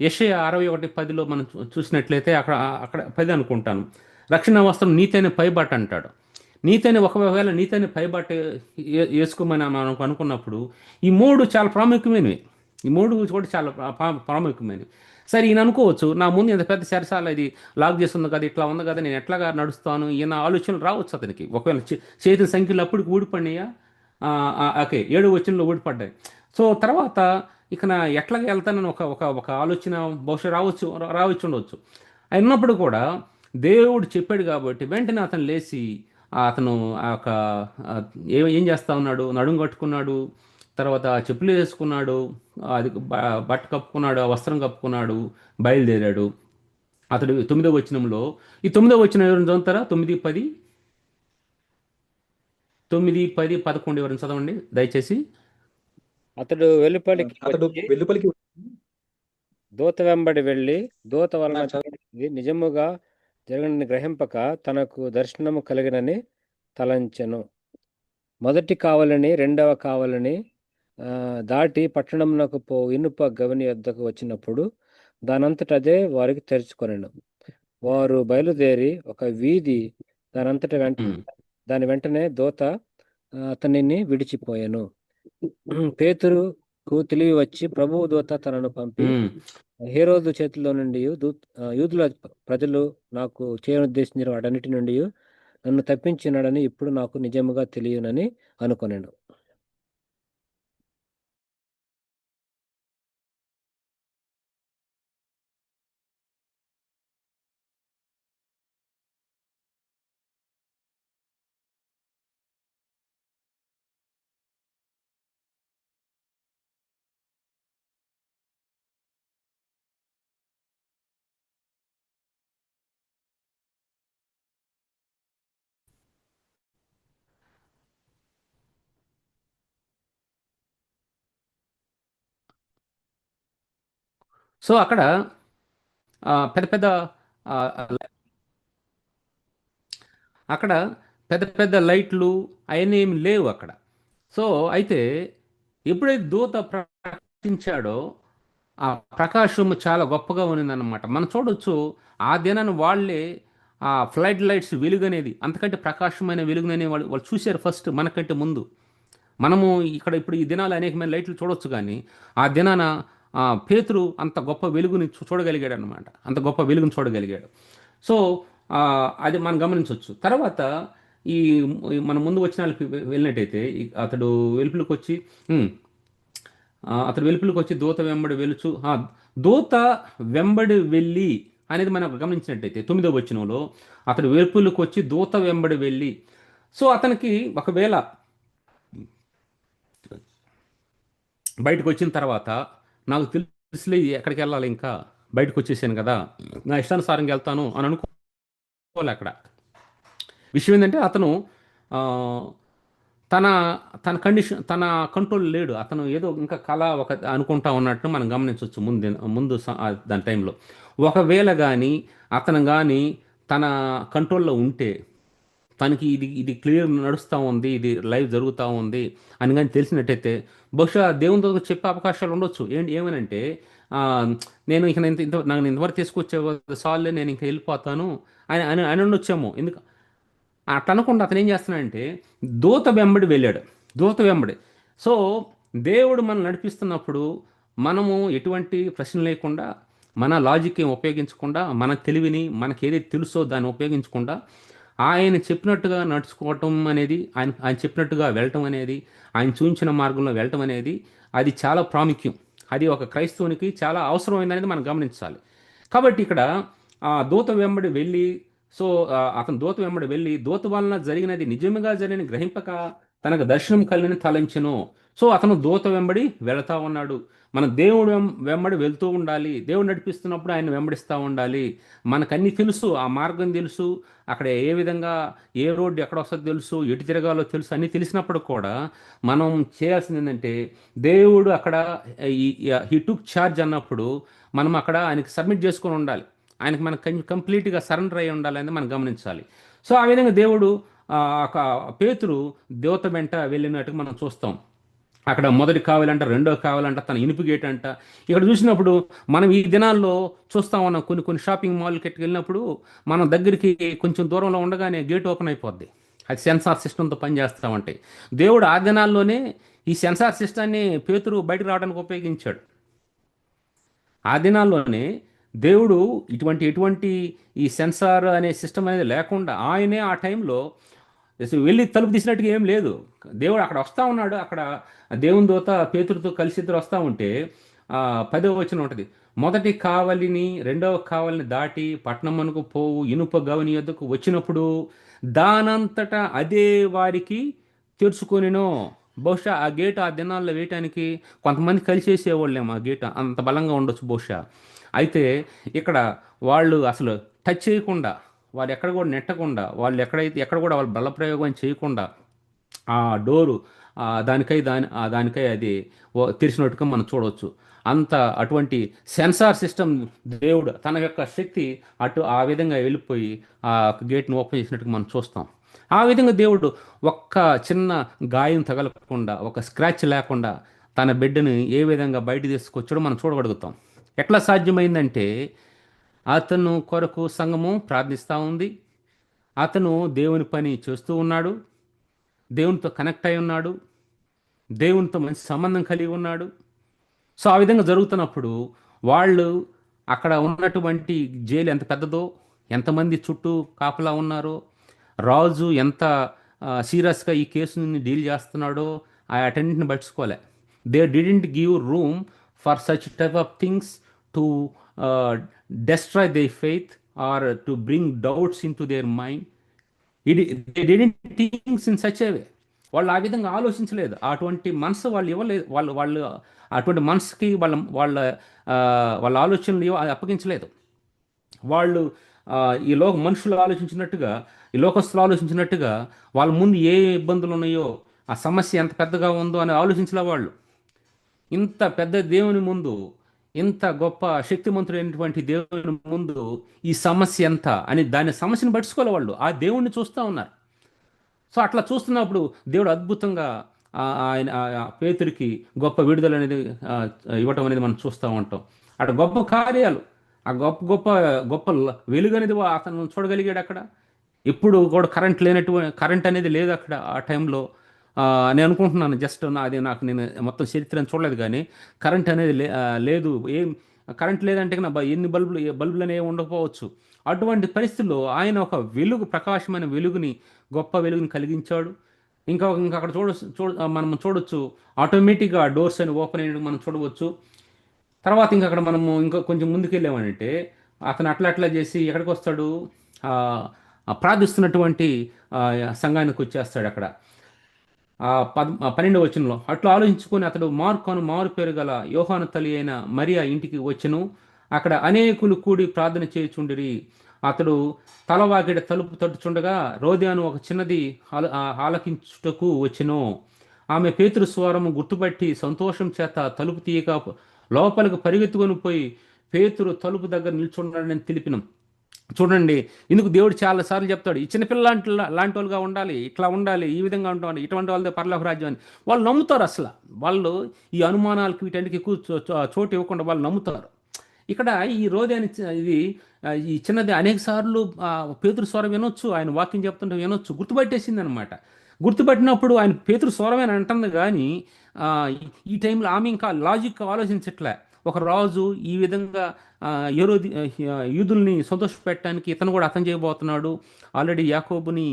యెషయా 61:10లో మనం చూసినట్లయితే అక్కడ అక్కడ 10 అనుకుంటాను. రక్షణ వస్త్రం నీతైన పైబట్ట అంటాడు. ఒకవేళ నీతైన పైబట్ట వేసుకోమని మనం అనుకున్నప్పుడు ఈ మూడు చాలా ప్రాముఖ్యమైనవి. ఈ మూడు కూడా చాలా ప్రాముఖ్యమైనవి. సరే ఈయన అనుకోవచ్చు, నా ముందు ఇంత పెద్ద చెరసాల ఇది లాక్ చేసి ఉంది కదా, ఇట్లా ఉంది కదా, నేను ఎట్లాగా నడుస్తాను, ఈయన ఆలోచనలు రావచ్చు అతనికి. ఒకవేళ చేతుల సంఖ్యలు అప్పటికి ఊడిపడినాయా? ఓకే, 7వ వచనంలో ఊడిపడ్డాయి. సో తర్వాత ఇక నా ఎట్లాగ వెళ్తానని ఒక ఒక ఒక ఆలోచన బహుశా రావచ్చు ఉండవచ్చు. అయినప్పుడు కూడా దేవుడు చెప్పాడు కాబట్టి వెంటనే అతను లేచి అతను ఆ యొక్క ఏం చేస్తా ఉన్నాడు? నడుము కట్టుకున్నాడు, తర్వాత చెప్పులు వేసుకున్నాడు, అది బట్ట కప్పుకున్నాడు, ఆ వస్త్రం కప్పుకున్నాడు, బయలుదేరాడు. అతడు 9వ వచనంలో, ఈ 9వ వచనం ఎవరైనా చదువుతారా? 9, 10, 9, 10, 11 ఎవరైనా చదవండి దయచేసి. అతడు వెలుపలికి అతడు వచ్చి వెలుపలికి దూత వెంబడి వెళ్ళి దూత వలన నాకు చదువు. జరిగినది నిజముగా జరగనని గ్రహింపక తనకు దర్శనము కలిగినని తలంచెను. మొదటి కావలిని రెండవ కావలిని దాటి పట్టణంనకు ఇనుప గవిని వద్దకు వచ్చినప్పుడు దానంతట అదే వారికి తెరుచుకొనెను. వారు బయలుదేరి ఒక వీధి దాని వెంటనే దూత అతనిని విడిచిపోయాను. పేతురుకు తెలివి వచ్చి ప్రభువు దూత తనను పంపి హేరోదు చేతిలో నుండి యూదుల ప్రజలు నాకు చేయనుద్దేశించిన వాటన్నిటి నుండి నన్ను తప్పించినాడని ఇప్పుడు నాకు నిజముగా తెలియనని అనుకొనెను. సో అక్కడ పెద్ద పెద్ద ఆ, అక్కడ పెద్ద పెద్ద లైట్లు అవన్నీ ఏమి లేవు అక్కడ. సో అయితే ఎప్పుడైతే దూత ప్రకాశించాడో ఆ ప్రకాశం చాలా గొప్పగా ఉన్నదన్నమాట. మనం చూడొచ్చు ఆ దినాన్ని వాళ్ళే ఆ ఫ్లడ్ లైట్స్ వెలుగు అనేది అంతకంటే ప్రకాశమైన వెలుగునని వాళ్ళు వాళ్ళు చూశారు ఫస్ట్ మనకంటే ముందు. మనము ఇక్కడ ఇప్పుడు ఈ దినాలు అనేకమైన లైట్లు చూడొచ్చు కానీ ఆ దినాన పేతురు అంత గొప్ప వెలుగుని చూడగలిగాడు అనమాట. అంత గొప్ప వెలుగుని చూడగలిగాడు. సో అది మనం గమనించవచ్చు. తర్వాత ఈ మన ముందు వచ్చిన వాళ్ళకి వెళ్ళినట్టయితే అతడు వెలుపులకు వచ్చి ఉమ్, అతడు వెలుపులకు వచ్చి దూత వెంబడి వెలుచు దూత వెంబడి వెళ్ళి అనేది మనం గమనించినట్టయితే 9వ వచనంలో అతడు వెలుపులకు వచ్చి దూత వెంబడి వెళ్ళి. సో అతనికి ఒకవేళ బయటకు వచ్చిన తర్వాత నాకు తెలుసులే ఎక్కడికి వెళ్ళాలి, ఇంకా బయటకు వచ్చేసాను కదా, నా ఇష్టానుసారంగా వెళ్తాను అని అనుకోలే అక్కడ. విషయం ఏంటంటే అతను ఆ, తన తన కండిషన్ తన కంట్రోల్ లేడు. అతను ఏదో ఇంకా కళ ఒక అనుకుంటా ఉన్నట్టు మనం గమనించవచ్చు ముందు దాని టైంలో. ఒకవేళ కానీ అతను కానీ తన కంట్రోల్లో ఉంటే తనకి ఇది ఇది క్లియర్ నడుస్తూ ఉంది, ఇది లైవ్ జరుగుతూ ఉంది అని కానీ తెలిసినట్టయితే బహుశా దేవునితో చెప్పే అవకాశాలు ఉండొచ్చు. ఏమనంటే ఆ, నేను ఇక నాకు ఇంతవరకు తీసుకొచ్చే సార్లే, నేను ఇంకా వెళ్ళిపోతాను అని అని అని ఉండొచ్చేమో. అట్లా అనకుండా అతను ఏం చేస్తున్నాడంటే దూత వెంబడి వెళ్ళాడు. దూత వెంబడి. సో దేవుడు మనం నడిపిస్తున్నప్పుడు మనము ఎటువంటి ప్రశ్న లేకుండా, మన లాజిక్ ఏం ఉపయోగించకుండా, మన తెలివిని మనకి ఏదైతే తెలుసో దాన్ని ఉపయోగించకుండా ఆయన చెప్పినట్టుగా నడుచుకోవటం అనేది, ఆయన ఆయన చెప్పినట్టుగా వెళ్ళటం అనేది, ఆయన చూపించిన మార్గంలో వెళ్ళటం అనేది అది చాలా ప్రాముఖ్యం. అది ఒక క్రైస్తవునికి చాలా అవసరమైందనేది మనం గమనించాలి. కాబట్టి ఇక్కడ ఆ దూత వెంబడి వెళ్ళి, సో అతను దూత వెంబడి వెళ్ళి దూత వలన జరిగినది నిజముగా జరిగిన గ్రహింపక తనకు దర్శనం కలిగిన తలంచెను. సో అతను దూత వెంబడి వెళతా ఉన్నాడు. మన దేవుడు వెంబడి వెళ్తూ ఉండాలి. దేవుడు నడిపిస్తున్నప్పుడు ఆయన వెంబడిస్తూ ఉండాలి. మనకన్నీ తెలుసు, ఆ మార్గం తెలుసు, అక్కడ ఏ విధంగా ఏ రోడ్డు ఎక్కడ వస్తుందో తెలుసు, ఎటు తిరగాలో తెలుసు, అన్నీ తెలిసినప్పుడు కూడా మనం చేయాల్సింది ఏంటంటే దేవుడు అక్కడ హీ టుక్ ఛార్జ్ అన్నప్పుడు మనం అక్కడ ఆయనకి సబ్మిట్ చేసుకొని ఉండాలి. ఆయనకు మనకు కంప్లీట్గా సరెండర్ అయి ఉండాలని మనం గమనించాలి. సో ఆ విధంగా దేవుడు ఒక పేతురు దేవత వెంట వెళ్ళినట్టుగా మనం చూస్తాం. అక్కడ మొదటి కావాలంట, రెండో కావాలంట, తన ఇనుపు గేట్ అంట. ఇక్కడ చూసినప్పుడు మనం ఈ దినాల్లో చూస్తా ఉన్నాం, కొన్ని కొన్ని షాపింగ్ మాల్కి వెళ్ళినప్పుడు మనం దగ్గరికి కొంచెం దూరంలో ఉండగానే గేట్ ఓపెన్ అయిపోద్ది. అది సెన్సార్ సిస్టంతో పనిచేస్తూ ఉంటాయి. దేవుడు ఆ దినాల్లోనే ఈ సెన్సార్ సిస్టాన్ని పేతురు బయటకు రావడానికి ఉపయోగించాడు. ఆ దినాల్లోనే దేవుడు ఎటువంటి ఈ సెన్సార్ అనే సిస్టమ్ అనేది లేకుండా ఆయనే ఆ టైంలో వెళ్ళి తలుపు తీసినట్టుగా ఏం లేదు. దేవుడు అక్కడ వస్తూ ఉన్నాడు. అక్కడ దేవుని దూత పేతురుతో కలిసి ఇద్దరు వస్తూ ఉంటే 10వ వచనం ఉంటుంది. మొదటి కావలిని రెండవ కావలిని దాటి పట్టణమునకు పోవు ఇనుప గవని యొద్దకు వచ్చినప్పుడు దానంతటా అదే వారికి తెరుచుకొనినో. బహుశా ఆ గేట్ ఆ దినాల్లో వేయటానికి కొంతమంది కలిసేసేవాళ్ళేమో, ఆ గేట్ అంత బలంగా ఉండొచ్చు బహుశా. అయితే ఇక్కడ వాళ్ళు అసలు టచ్ చేయకుండా, వాళ్ళు ఎక్కడ కూడా నెట్టకుండా, వాళ్ళు ఎక్కడ కూడా వాళ్ళు బలప్రయోగం చేయకుండా ఆ డోరు దానికై అది తెరిచినట్టుగా మనం చూడవచ్చు. అటువంటి సెన్సార్ సిస్టమ్ దేవుడు తన యొక్క శక్తి ఆ విధంగా వెళ్ళిపోయి ఆ గేట్ని ఓపెన్ చేసినట్టుగా మనం చూస్తాం. ఆ విధంగా దేవుడు ఒక్క చిన్న గాయం తగలకుండా, ఒక స్క్రాచ్ లేకుండా తన బిడ్డని ఏ విధంగా బయట తీసుకొచ్చాడో మనం చూడగలుగుతాం. ఎట్లా సాధ్యమైందంటే అతను కొరకు సంఘము ప్రార్థిస్తూ ఉంది, అతను దేవుని పని చేస్తూ ఉన్నాడు, దేవునితో కనెక్ట్ అయి ఉన్నాడు, దేవునితో మంచి సంబంధం కలిగి ఉన్నాడు. సో ఆ విధంగా జరుగుతున్నప్పుడు వాళ్ళు అక్కడ ఉన్నటువంటి జైలు ఎంత పెద్దదో, ఎంతమంది చుట్టూ కాపలా ఉన్నారో, రాజు ఎంత సీరియస్గా ఈ కేసుని డీల్ చేస్తున్నాడో ఆ అటెండెంట్ని పట్టుకోలే. They didn't give room for such type of things to destroy they faith or to bring doubts into their mind. They didn't thinks in such a way. వాళ్ళు ఆ విధంగా ఆలోచించలేదు. అటువంటి మనసు వాళ్ళు ఇవ్వలేదు. వాళ్ళు అటువంటి మనసుకి వాళ్ళ వాళ్ళ వాళ్ళ ఆలోచనలు అప్పగించలేదు. వాళ్ళు ఈ మనుషులు ఆలోచించినట్టుగా, ఈ లోకస్తులు ఆలోచించినట్టుగా వాళ్ళ ముందు ఏ ఇబ్బందులు ఉన్నాయో, ఆ సమస్య ఎంత పెద్దగా ఉందో అని ఆలోచించలే వాళ్ళు. ఇంత పెద్ద దేవుని ముందు ఇంత గొప్ప శక్తిమంతుడైనటువంటి దేవుని ముందు ఈ సమస్య ఎంత అని దాని సమస్యను పట్టుకోవాలి వాళ్ళు ఆ దేవుణ్ణి చూస్తూ ఉన్నారు. సో అట్లా చూస్తున్నప్పుడు దేవుడు అద్భుతంగా ఆయన పేతురికి గొప్ప విడుదల అనేది ఇవ్వటం అనేది మనం చూస్తూ ఉంటాం. అక్కడ గొప్ప కార్యాలు, ఆ గొప్ప గొప్ప గొప్ప వెలుగు అనేది అతను చూడగలిగాడు అక్కడ. ఇప్పుడు కూడా కరెంట్ అనేది లేదు అక్కడ ఆ టైంలో. నేను అనుకుంటున్నాను జస్ట్ అది నేను మొత్తం చరిత్రను చూడలేదు కానీ కరెంట్ అనేది లేదు. ఏం కరెంట్ లేదంటే ఎన్ని బల్బులు అనేవి ఉండకపోవచ్చు. అటువంటి పరిస్థితుల్లో ఆయన ఒక వెలుగు, ప్రకాశమైన వెలుగుని, గొప్ప వెలుగుని కలిగించాడు. ఇంకా అక్కడ మనం చూడొచ్చు ఆటోమేటిక్గా డోర్స్ అని ఓపెన్ అయ్యడం మనం చూడవచ్చు. తర్వాత అక్కడ మనము ఇంకా కొంచెం ముందుకు వెళ్ళామనంటే అతను అట్లా చేసి ఎక్కడికి వస్తాడు, ప్రార్థిస్తున్నటువంటి సంఘానికి వచ్చేస్తాడు. అక్కడ 12వ వచనంలో అట్లా ఆలోచించుకొని అతడు మారు పేరు గల యోహాను తల్లి అయిన మరియా ఇంటికి వచ్చెను. అక్కడ అనేకులు కూడి ప్రార్థన చేయుచుండిరి. అతడు తలవాకిట తలుపు తట్టుచుండగా రోదియాను ఒక చిన్నది ఆలకించుటకు వచ్చెను. ఆమె పేతురు స్వరము గుర్తుపట్టి సంతోషం చేత తలుపు తీయక లోపలికి పరిగెత్తుకొని పోయి పేతురు తలుపు దగ్గర నిల్చున్నాడని తెలిపినం. చూడండి, ఇందుకు దేవుడు చాలాసార్లు చెప్తాడు, ఈ చిన్నపిల్ల లాంటి వాళ్ళుగా ఉండాలి, ఇట్లా ఉండాలి, ఈ విధంగా ఉండాలి, ఇటువంటి వాళ్ళదే పరలోక రాజ్యం అని. వాళ్ళు నమ్ముతారు. అసలు వాళ్ళు ఈ అనుమానాలకు వీటన్నిటికి ఎక్కువ చోటు ఇవ్వకుండా వాళ్ళు నమ్ముతారు. ఇక్కడ ఈ రోజు ఇది ఈ చిన్నది అనేక సార్లు పేతురు స్వరం వినొచ్చు, ఆయన వాక్యం చెప్తుంటే వినొచ్చు, గుర్తుపట్టేసింది అనమాట. గుర్తుపట్టినప్పుడు ఆయన పేతురు స్వరమే అని అంటుంది. కానీ ఈ టైంలో ఆమె ఇంకా లాజిక్ ఆలోచించట్లే. ఒక రాజు ఈ విధంగా యూదుల్ని సంతోషపెట్టడానికి ఇతను కూడా హతం చేయబోతున్నాడు. ఆల్రెడీ యాకోబుని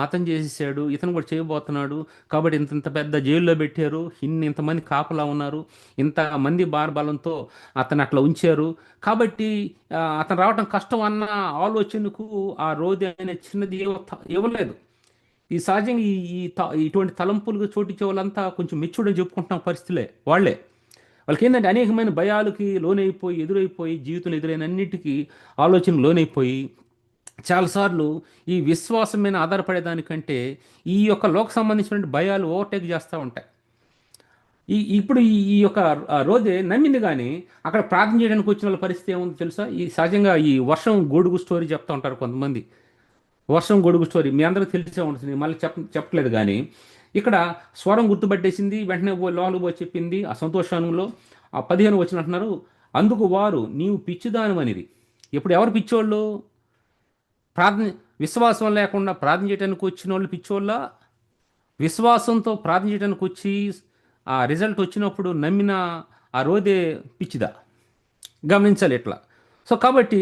హతం చేసేసాడు, ఇతను కూడా చేయబోతున్నాడు. కాబట్టి ఇంత పెద్ద జైల్లో పెట్టారు, ఇంతమంది కాపలా ఉన్నారు, ఇంతమంది బారబలంతో అతను అట్లా ఉంచారు. కాబట్టి అతను రావటం కష్టం అన్న ఆలోచనకు ఆ రోజు ఆయన చిన్నది ఇవ్వలేదు. ఈ సహజంగా ఇటువంటి తలంపులకు చోటిచ్చే వాళ్ళంతా కొంచెం మెచ్యూర్డ్ అని చెప్పుకుంటున్న పరిస్థితులే వాళ్ళకి ఏంటంటే అనేకమైన భయాలకి లోనైపోయి ఎదురైపోయి జీవితంలో ఎదురైన అన్నిటికీ ఆలోచనలు లోనైపోయి చాలాసార్లు ఈ విశ్వాసం మీద ఆధారపడేదానికంటే ఈ యొక్క లోక సంబంధించిన భయాలు ఓవర్టేక్ చేస్తూ ఉంటాయి. ఇప్పుడు ఈ యొక్క రోజే నమ్మింది. కానీ అక్కడ ప్రార్థన చేయడానికి వచ్చిన వాళ్ళ పరిస్థితి ఏముంది తెలుసా? ఈ సహజంగా ఈ వర్షం గొడుగు స్టోరీ చెప్తూ ఉంటారు కొంతమంది. వర్షం గొడుగు స్టోరీ మీ అందరికీ తెలిసే ఉంటుంది, మళ్ళీ చెప్పట్లేదు. కానీ ఇక్కడ స్వరం గుర్తుపట్టేసింది, వెంటనే లోపలికి పోయి చెప్పింది. ఆ సంతోషంలో 15 వచ్చినట్టున్నారు. అందుకు వారు నీవు పిచ్చిదానివనిది. ఇప్పుడు ఎవరు పిచ్చోళ్ళు? విశ్వాసం లేకుండా ప్రార్థన చేయడానికి వచ్చిన వాళ్ళు పిచ్చోళ్ళ? విశ్వాసంతో ప్రార్థన చేయడానికి వచ్చి ఆ రిజల్ట్ వచ్చినప్పుడు నమ్మిన ఆ రోజే పిచ్చిదా? గమనించాలి ఇట్లా. సో కాబట్టి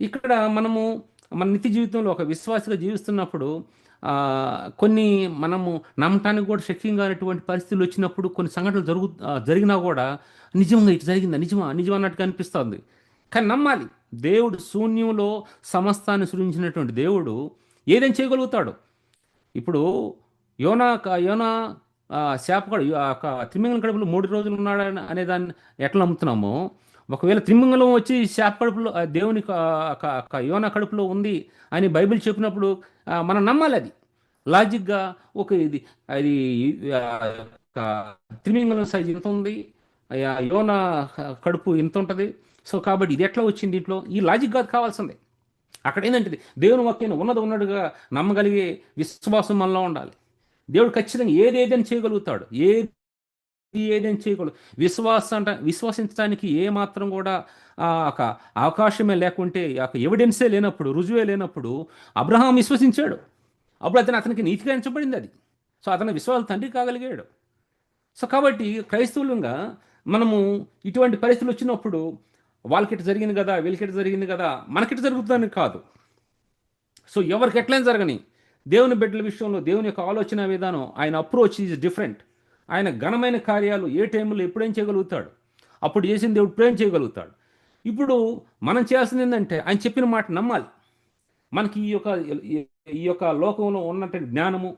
ఇక్కడ మనము మన నిత్య జీవితంలో ఒక విశ్వాసగా జీవిస్తున్నప్పుడు కొన్ని మనము నమ్మటానికి కూడా శక్యంగా అనేటువంటి పరిస్థితులు వచ్చినప్పుడు కొన్ని సంఘటనలు జరిగినా కూడా నిజంగా ఇటు జరిగిందా, నిజమా అన్నట్టుగా అనిపిస్తుంది. కానీ నమ్మాలి. దేవుడు శూన్యంలో సమస్తాన్ని సృజించినటువంటి దేవుడు ఏదైనా చేయగలుగుతాడు. ఇప్పుడు యోనా శాపకడు త్రిమింగలం కడుపులో 3 రోజులు ఉన్నాడు అనే దాన్ని ఎట్లా నమ్ముతున్నామో, ఒకవేళ త్రిమింగలం వచ్చి శాప కడుపులో దేవుని యోనా కడుపులో ఉంది అని బైబిల్ చెప్పినప్పుడు మనం నమ్మాలి. అది లాజిక్గా అది త్రిమింగలం సైజ్ ఇంత ఉంది, యోనా కడుపు ఇంత ఉంటుంది. సో కాబట్టి ఇది ఎట్లా వచ్చింది దీంట్లో? ఈ లాజిక్ కాదు కావాల్సిందే. అక్కడ ఏంటంటే దేవుని వాక్యాన్ని ఉన్నట్టుగా నమ్మగలిగే విశ్వాసం మనలో ఉండాలి. దేవుడు ఖచ్చితంగా ఏదేదని చేయగలుగుతాడు, ఏదైనా చేయగలరు. విశ్వసించడానికి ఏ మాత్రం కూడా ఒక అవకాశమే లేకుంటే, ఎవిడెన్సే లేనప్పుడు, రుజువే లేనప్పుడు అబ్రహాం విశ్వసించాడు. అప్పుడు అతనికి నీతిగా ఎంచబడింది అది. సో అతని విశ్వాస తండ్రి కాగలిగాడు. సో కాబట్టి క్రైస్తవులంగా మనము ఇటువంటి పరిస్థితులు వచ్చినప్పుడు వాళ్ళకిట జరిగింది కదా, వీళ్ళకిట జరిగింది కదా, మనకిట జరుగుతుందని కాదు. సో ఎవరికి ఎట్లయినా జరగని, దేవుని బిడ్డల విషయంలో దేవుని యొక్క ఆలోచన విధానం, ఆయన అప్రోచ్ ఈజ్ డిఫరెంట్. ఆయన ఘనమైన కార్యాలు ఏ టైంలో ఎప్పుడేం చేయగలుగుతాడు, అప్పుడు చేసిన దేవుడు ప్రేమ చేయగలుగుతాడు. ఇప్పుడు మనం చేయాల్సింది ఏంటంటే ఆయన చెప్పిన మాట నమ్మాలి. మనకి ఈ యొక్క లోకంలో ఉన్నటువంటి జ్ఞానము,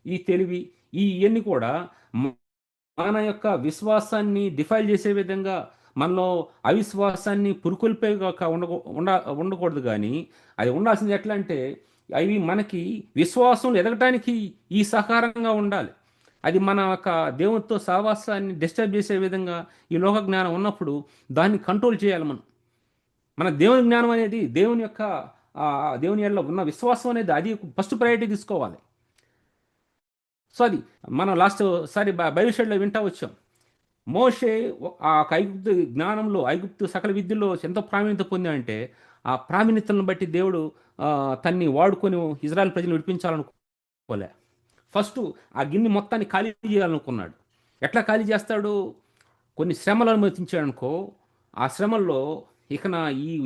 ఈ తెలివి, ఇవన్నీ కూడా మన యొక్క విశ్వాసాన్ని డిఫైల్ చేసే విధంగా, మనలో అవిశ్వాసాన్ని పురుకొల్పే ఉండకూడదు. కానీ అది ఉండాల్సింది ఎట్లా అంటే, అవి మనకి విశ్వాసంలో ఎదగటానికి ఈ సహకారంగా ఉండాలి. అది మన యొక్క దేవునితో సహవాసాన్ని డిస్టర్బ్ చేసే విధంగా ఈ లోక జ్ఞానం ఉన్నప్పుడు దాన్ని కంట్రోల్ చేయాలి మనం. మన దేవుని జ్ఞానం అనేది దేవుని యొక్క దేవుని యెడల ఉన్న విశ్వాసం అనేది అది ఫస్ట్ ప్రయారిటీ తీసుకోవాలి. సో అది మనం లాస్ట్ సారి బైబిల్ స్టడీలో వింటా వచ్చాం. మోషే ఆ యొక్క ఐగుప్తు జ్ఞానంలో, ఐగుప్తు సకల విద్యలో ఎంతో ప్రావీణ్యత పొందాడంటే ఆ ప్రావీణ్యతలను బట్టి దేవుడు తన్ని వాడుకొని ఇజ్రాయెల్ ప్రజలు విడిపించాలనుకోలే. ఫస్ట్ ఆ గిన్నె మొత్తాన్ని ఖాళీ చేయాలనుకున్నాడు. ఎట్లా ఖాళీ చేస్తాడు? కొన్ని శ్రమలు అనుమతించాడు అనుకో, ఆ శ్రమల్లో ఇక నా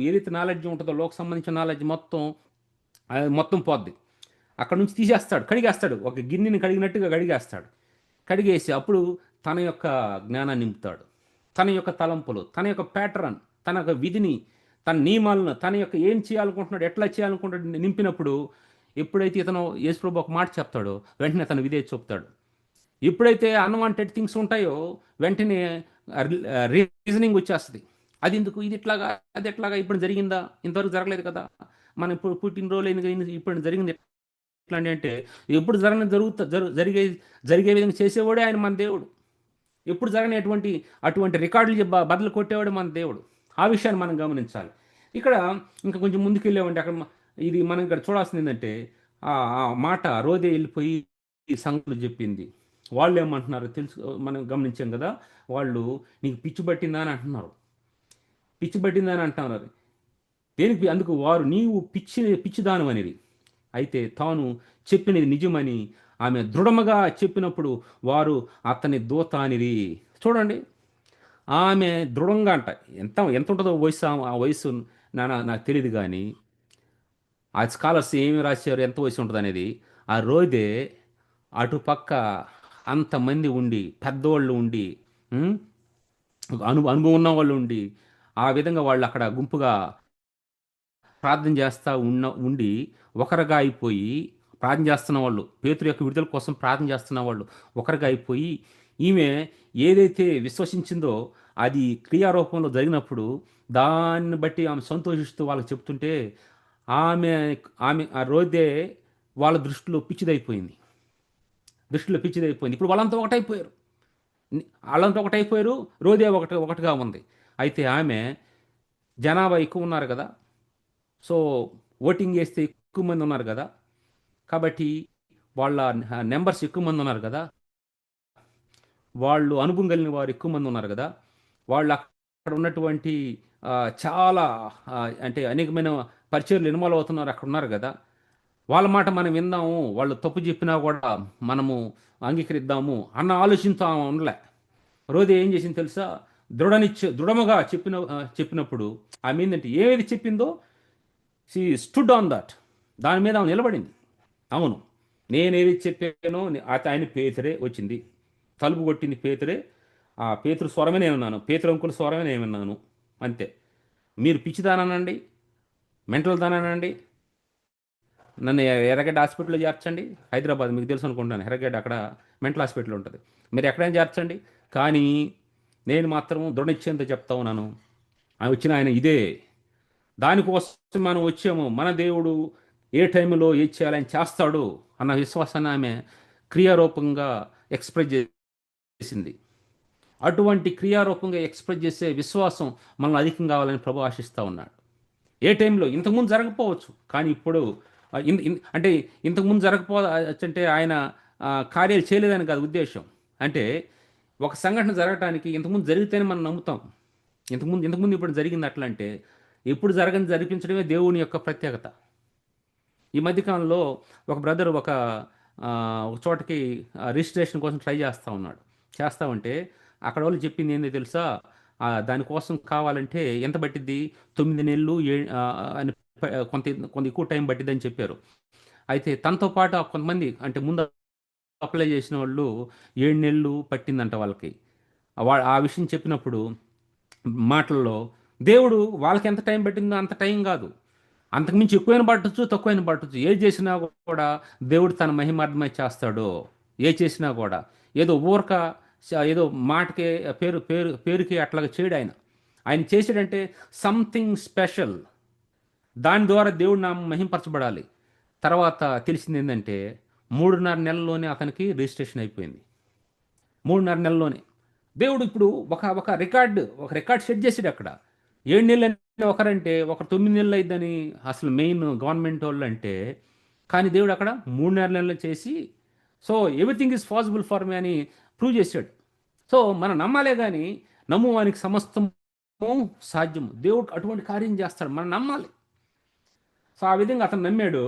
ఏదైతే నాలెడ్జ్ ఉంటుందో లోకి సంబంధించిన నాలెడ్జ్ మొత్తం పోద్ది. అక్కడ నుంచి తీసేస్తాడు, కడిగేస్తాడు. ఒక గిన్నెని కడిగినట్టుగా కడిగేస్తాడు. కడిగేసి అప్పుడు తన యొక్క జ్ఞానాన్ని నింపుతాడు. తన యొక్క తలంపులు, తన యొక్క ప్యాటర్న్, తన యొక్క విధిని, తన నియమాలను, తన యొక్క ఏం చేయాలనుకుంటున్నాడు, ఎట్లా చేయాలనుకుంటాడు నింపినప్పుడు ఎప్పుడైతే ఇతను యేసుప్రభు ఒక మాట చెప్తాడో వెంటనే తన విధేయత చూపుతాడు. ఎప్పుడైతే అన్వాంటెడ్ థింగ్స్ ఉంటాయో వెంటనే రీజనింగ్ వచ్చేస్తుంది. అది ఎందుకు, ఇది ఇట్లాగా, అది ఎట్లాగా, ఇప్పుడు జరిగిందా, ఇంతవరకు జరగలేదు కదా, మనం ఇప్పుడు పుట్టినరోజు ఇప్పుడు జరిగింది ఎట్లా అంటే ఎప్పుడు జరిగే విధంగా చేసేవాడే ఆయన మన దేవుడు. ఎప్పుడు జరగని అటువంటి రికార్డులు బదులు కొట్టేవాడు మన దేవుడు. ఆ విషయాన్ని మనం గమనించాలి. ఇక్కడ ఇంకా కొంచెం ముందుకెళ్ళామంటే అక్కడ ఇది మనం ఇక్కడ చూడాల్సింది ఏంటంటే ఆ మాట రోదే వెళ్ళిపోయి ఈ సంగతులు చెప్పింది. వాళ్ళు ఏమంటున్నారు తెలుసు, మనం గమనించాం కదా. వాళ్ళు నీకు పిచ్చి పట్టిందా అని అంటున్నారు. పిచ్చి పట్టిందా అని అంటున్నారు. దేనికి? అందుకు వారు నీవు పిచ్చిదానం అనేది. అయితే తాను చెప్పినది నిజమని ఆమె దృఢముగా చెప్పినప్పుడు వారు అతని దూత అనిది. చూడండి, ఆమె దృఢంగా అంట. ఎంత ఉంటుందో వయసు, ఆ వయసు నాకు తెలియదు, కానీ ఆ స్కాలర్స్ ఏమి రాశారు ఎంత వయసు ఉంటుంది అనేది. ఆ రోజే అటుపక్క అంతమంది ఉండి, పెద్దవాళ్ళు ఉండి, అనుభవం ఉన్న వాళ్ళు ఉండి, ఆ విధంగా వాళ్ళు అక్కడ గుంపుగా ప్రార్థన చేస్తూ ఉండి ఒకరిగా అయిపోయి ప్రార్థన చేస్తున్న వాళ్ళు, పేతురు యొక్క విడుదల కోసం ప్రార్థన చేస్తున్న వాళ్ళు ఒకరిగా అయిపోయి, ఈమె ఏదైతే విశ్వసించిందో అది క్రియారూపంలో జరిగినప్పుడు దాన్ని బట్టి ఆమె సంతోషిస్తూ వాళ్ళకి చెప్తుంటే ఆమె ఆ రోజే వాళ్ళ దృష్టిలో పిచ్చిదైపోయింది. ఇప్పుడు వాళ్ళంతా ఒకటైపోయారు. రోజే ఒకటిగా ఉంది. అయితే ఆమె జనాభా ఎక్కువ ఉన్నారు కదా, సో ఓటింగ్ వేస్తే ఎక్కువ మంది ఉన్నారు కదా, కాబట్టి వాళ్ళ నెంబర్స్ ఎక్కువ మంది ఉన్నారు కదా, వాళ్ళు అనుభవం కలిగిన వారు ఎక్కువ మంది ఉన్నారు కదా, వాళ్ళు అక్కడ ఉన్నటువంటి చాలా అంటే అనేకమైన పరిచయాలు ఇన్వాల్వ్ అవుతున్నారు, అక్కడ ఉన్నారు కదా, వాళ్ళ మాట మనం విందాము, వాళ్ళు తప్పు చెప్పినా కూడా మనము అంగీకరిద్దాము అన్న ఆలోచనతో ఉండలే. రోజు ఏం చేసింది తెలుసా? దృఢముగా చెప్పినప్పుడు ఆమె ఏంటంటే ఏది చెప్పిందో షీ స్టుడ్ ఆన్ దట్, దాని మీద ఆమె నిలబడింది. అవును, నేనేది చెప్పానో ఆయన పేతురే వచ్చింది, తలుపు కొట్టింది పేతురే, ఆ పేతురు స్వరమే నేను విన్నాను, పేతురు అంకుల స్వరమే నేను విన్నాను, అంతే. మీరు పిచ్చిదానండి, మెంటల్ దానండి, నన్ను ఎర్రగడ్డ హాస్పిటల్లో చేర్చండి, హైదరాబాద్ మీకు తెలుసు అనుకుంటాను, ఎర్రగడ్డ అక్కడ మెంటల్ హాస్పిటల్ ఉంటుంది, మీరు ఎక్కడైనా చేర్చండి, కానీ నేను మాత్రం దృఢనిశ్చయంతో చెప్తా ఉన్నాను, వచ్చిన ఆయన ఇదే, దానికోసం మనం వచ్చాము, మన దేవుడు ఏ టైంలో ఏది చేయాలని చేస్తాడు అన్న విశ్వాసాన్ని ఆమె క్రియారూపంగా ఎక్స్ప్రెస్ చేసింది. అటువంటి క్రియారూపంగా ఎక్స్ప్రెస్ చేసే విశ్వాసం మనల్ని అధికం కావాలని ప్రభు ఆశిస్తూ ఉన్నాడు. ఏ టైంలో ఇంతకుముందు జరగకపోవచ్చు, కానీ ఇప్పుడు అంటే ఇంతకుముందు జరగకపోవచ్చంటే ఆయన కార్యాలు చేయలేదని కాదు ఉద్దేశం. అంటే ఒక సంఘటన జరగటానికి ఇంతకుముందు జరిగితేనే మనం నమ్ముతాం. ఇంతకుముందు ఇప్పుడు జరిగింది అట్లా అంటే ఎప్పుడు జరిపించడమే దేవుని యొక్క ప్రత్యేకత. ఈ మధ్యకాలంలో ఒక బ్రదర్ ఒక చోటకి రిజిస్ట్రేషన్ కోసం ట్రై చేస్తా ఉంటే అక్కడ వాళ్ళు చెప్పింది ఏందో తెలుసా? దానికోసం కావాలంటే ఎంత పట్టిద్ది, 9 నెలలు అని కొంత ఎక్కువ టైం పట్టిద్దని చెప్పారు. అయితే తనతో పాటు కొంతమంది అంటే ముందు అప్లై చేసిన వాళ్ళు 7 నెలలు పట్టిందంట వాళ్ళకి. ఆ విషయం చెప్పినప్పుడు మాటల్లో దేవుడు వాళ్ళకి ఎంత టైం పట్టిందో అంత టైం కాదు, అంతకుమించి ఎక్కువైన పట్టచ్చు, తక్కువైన పట్టచ్చు. ఏది చేసినా కూడా దేవుడు తన మహిమార్థమై చేస్తాడు. ఏ చేసినా కూడా ఏదో మాటకే పేరుకి అట్లాగా చేయడు ఆయన చేసాడంటే సంథింగ్ స్పెషల్, దాని ద్వారా దేవుడు నా మహింపరచబడాలి. తర్వాత తెలిసింది ఏంటంటే 3.5 నెలల్లోనే అతనికి రిజిస్ట్రేషన్ అయిపోయింది. 3.5 నెలల్లోనే. దేవుడు ఇప్పుడు ఒక రికార్డ్ సెట్ చేసాడు అక్కడ. 7 నెలలు అంటే ఒకరంటే, ఒక 9 నెలలు అయిద్దని అసలు మెయిన్ గవర్నమెంట్ వాళ్ళు అంటే, కానీ దేవుడు అక్కడ 3.5 నెలలు చేసి, so everything is possible for me అని ప్రూవ్ చేశాడు. సో మనం నమ్మాలే కానీ, నమ్మువానికి సమస్తము సాధ్యము. దేవుడు అటువంటి కార్యం చేస్తాడు, మనం నమ్మాలి. సో ఆ విధంగా అతను నమ్మాడు.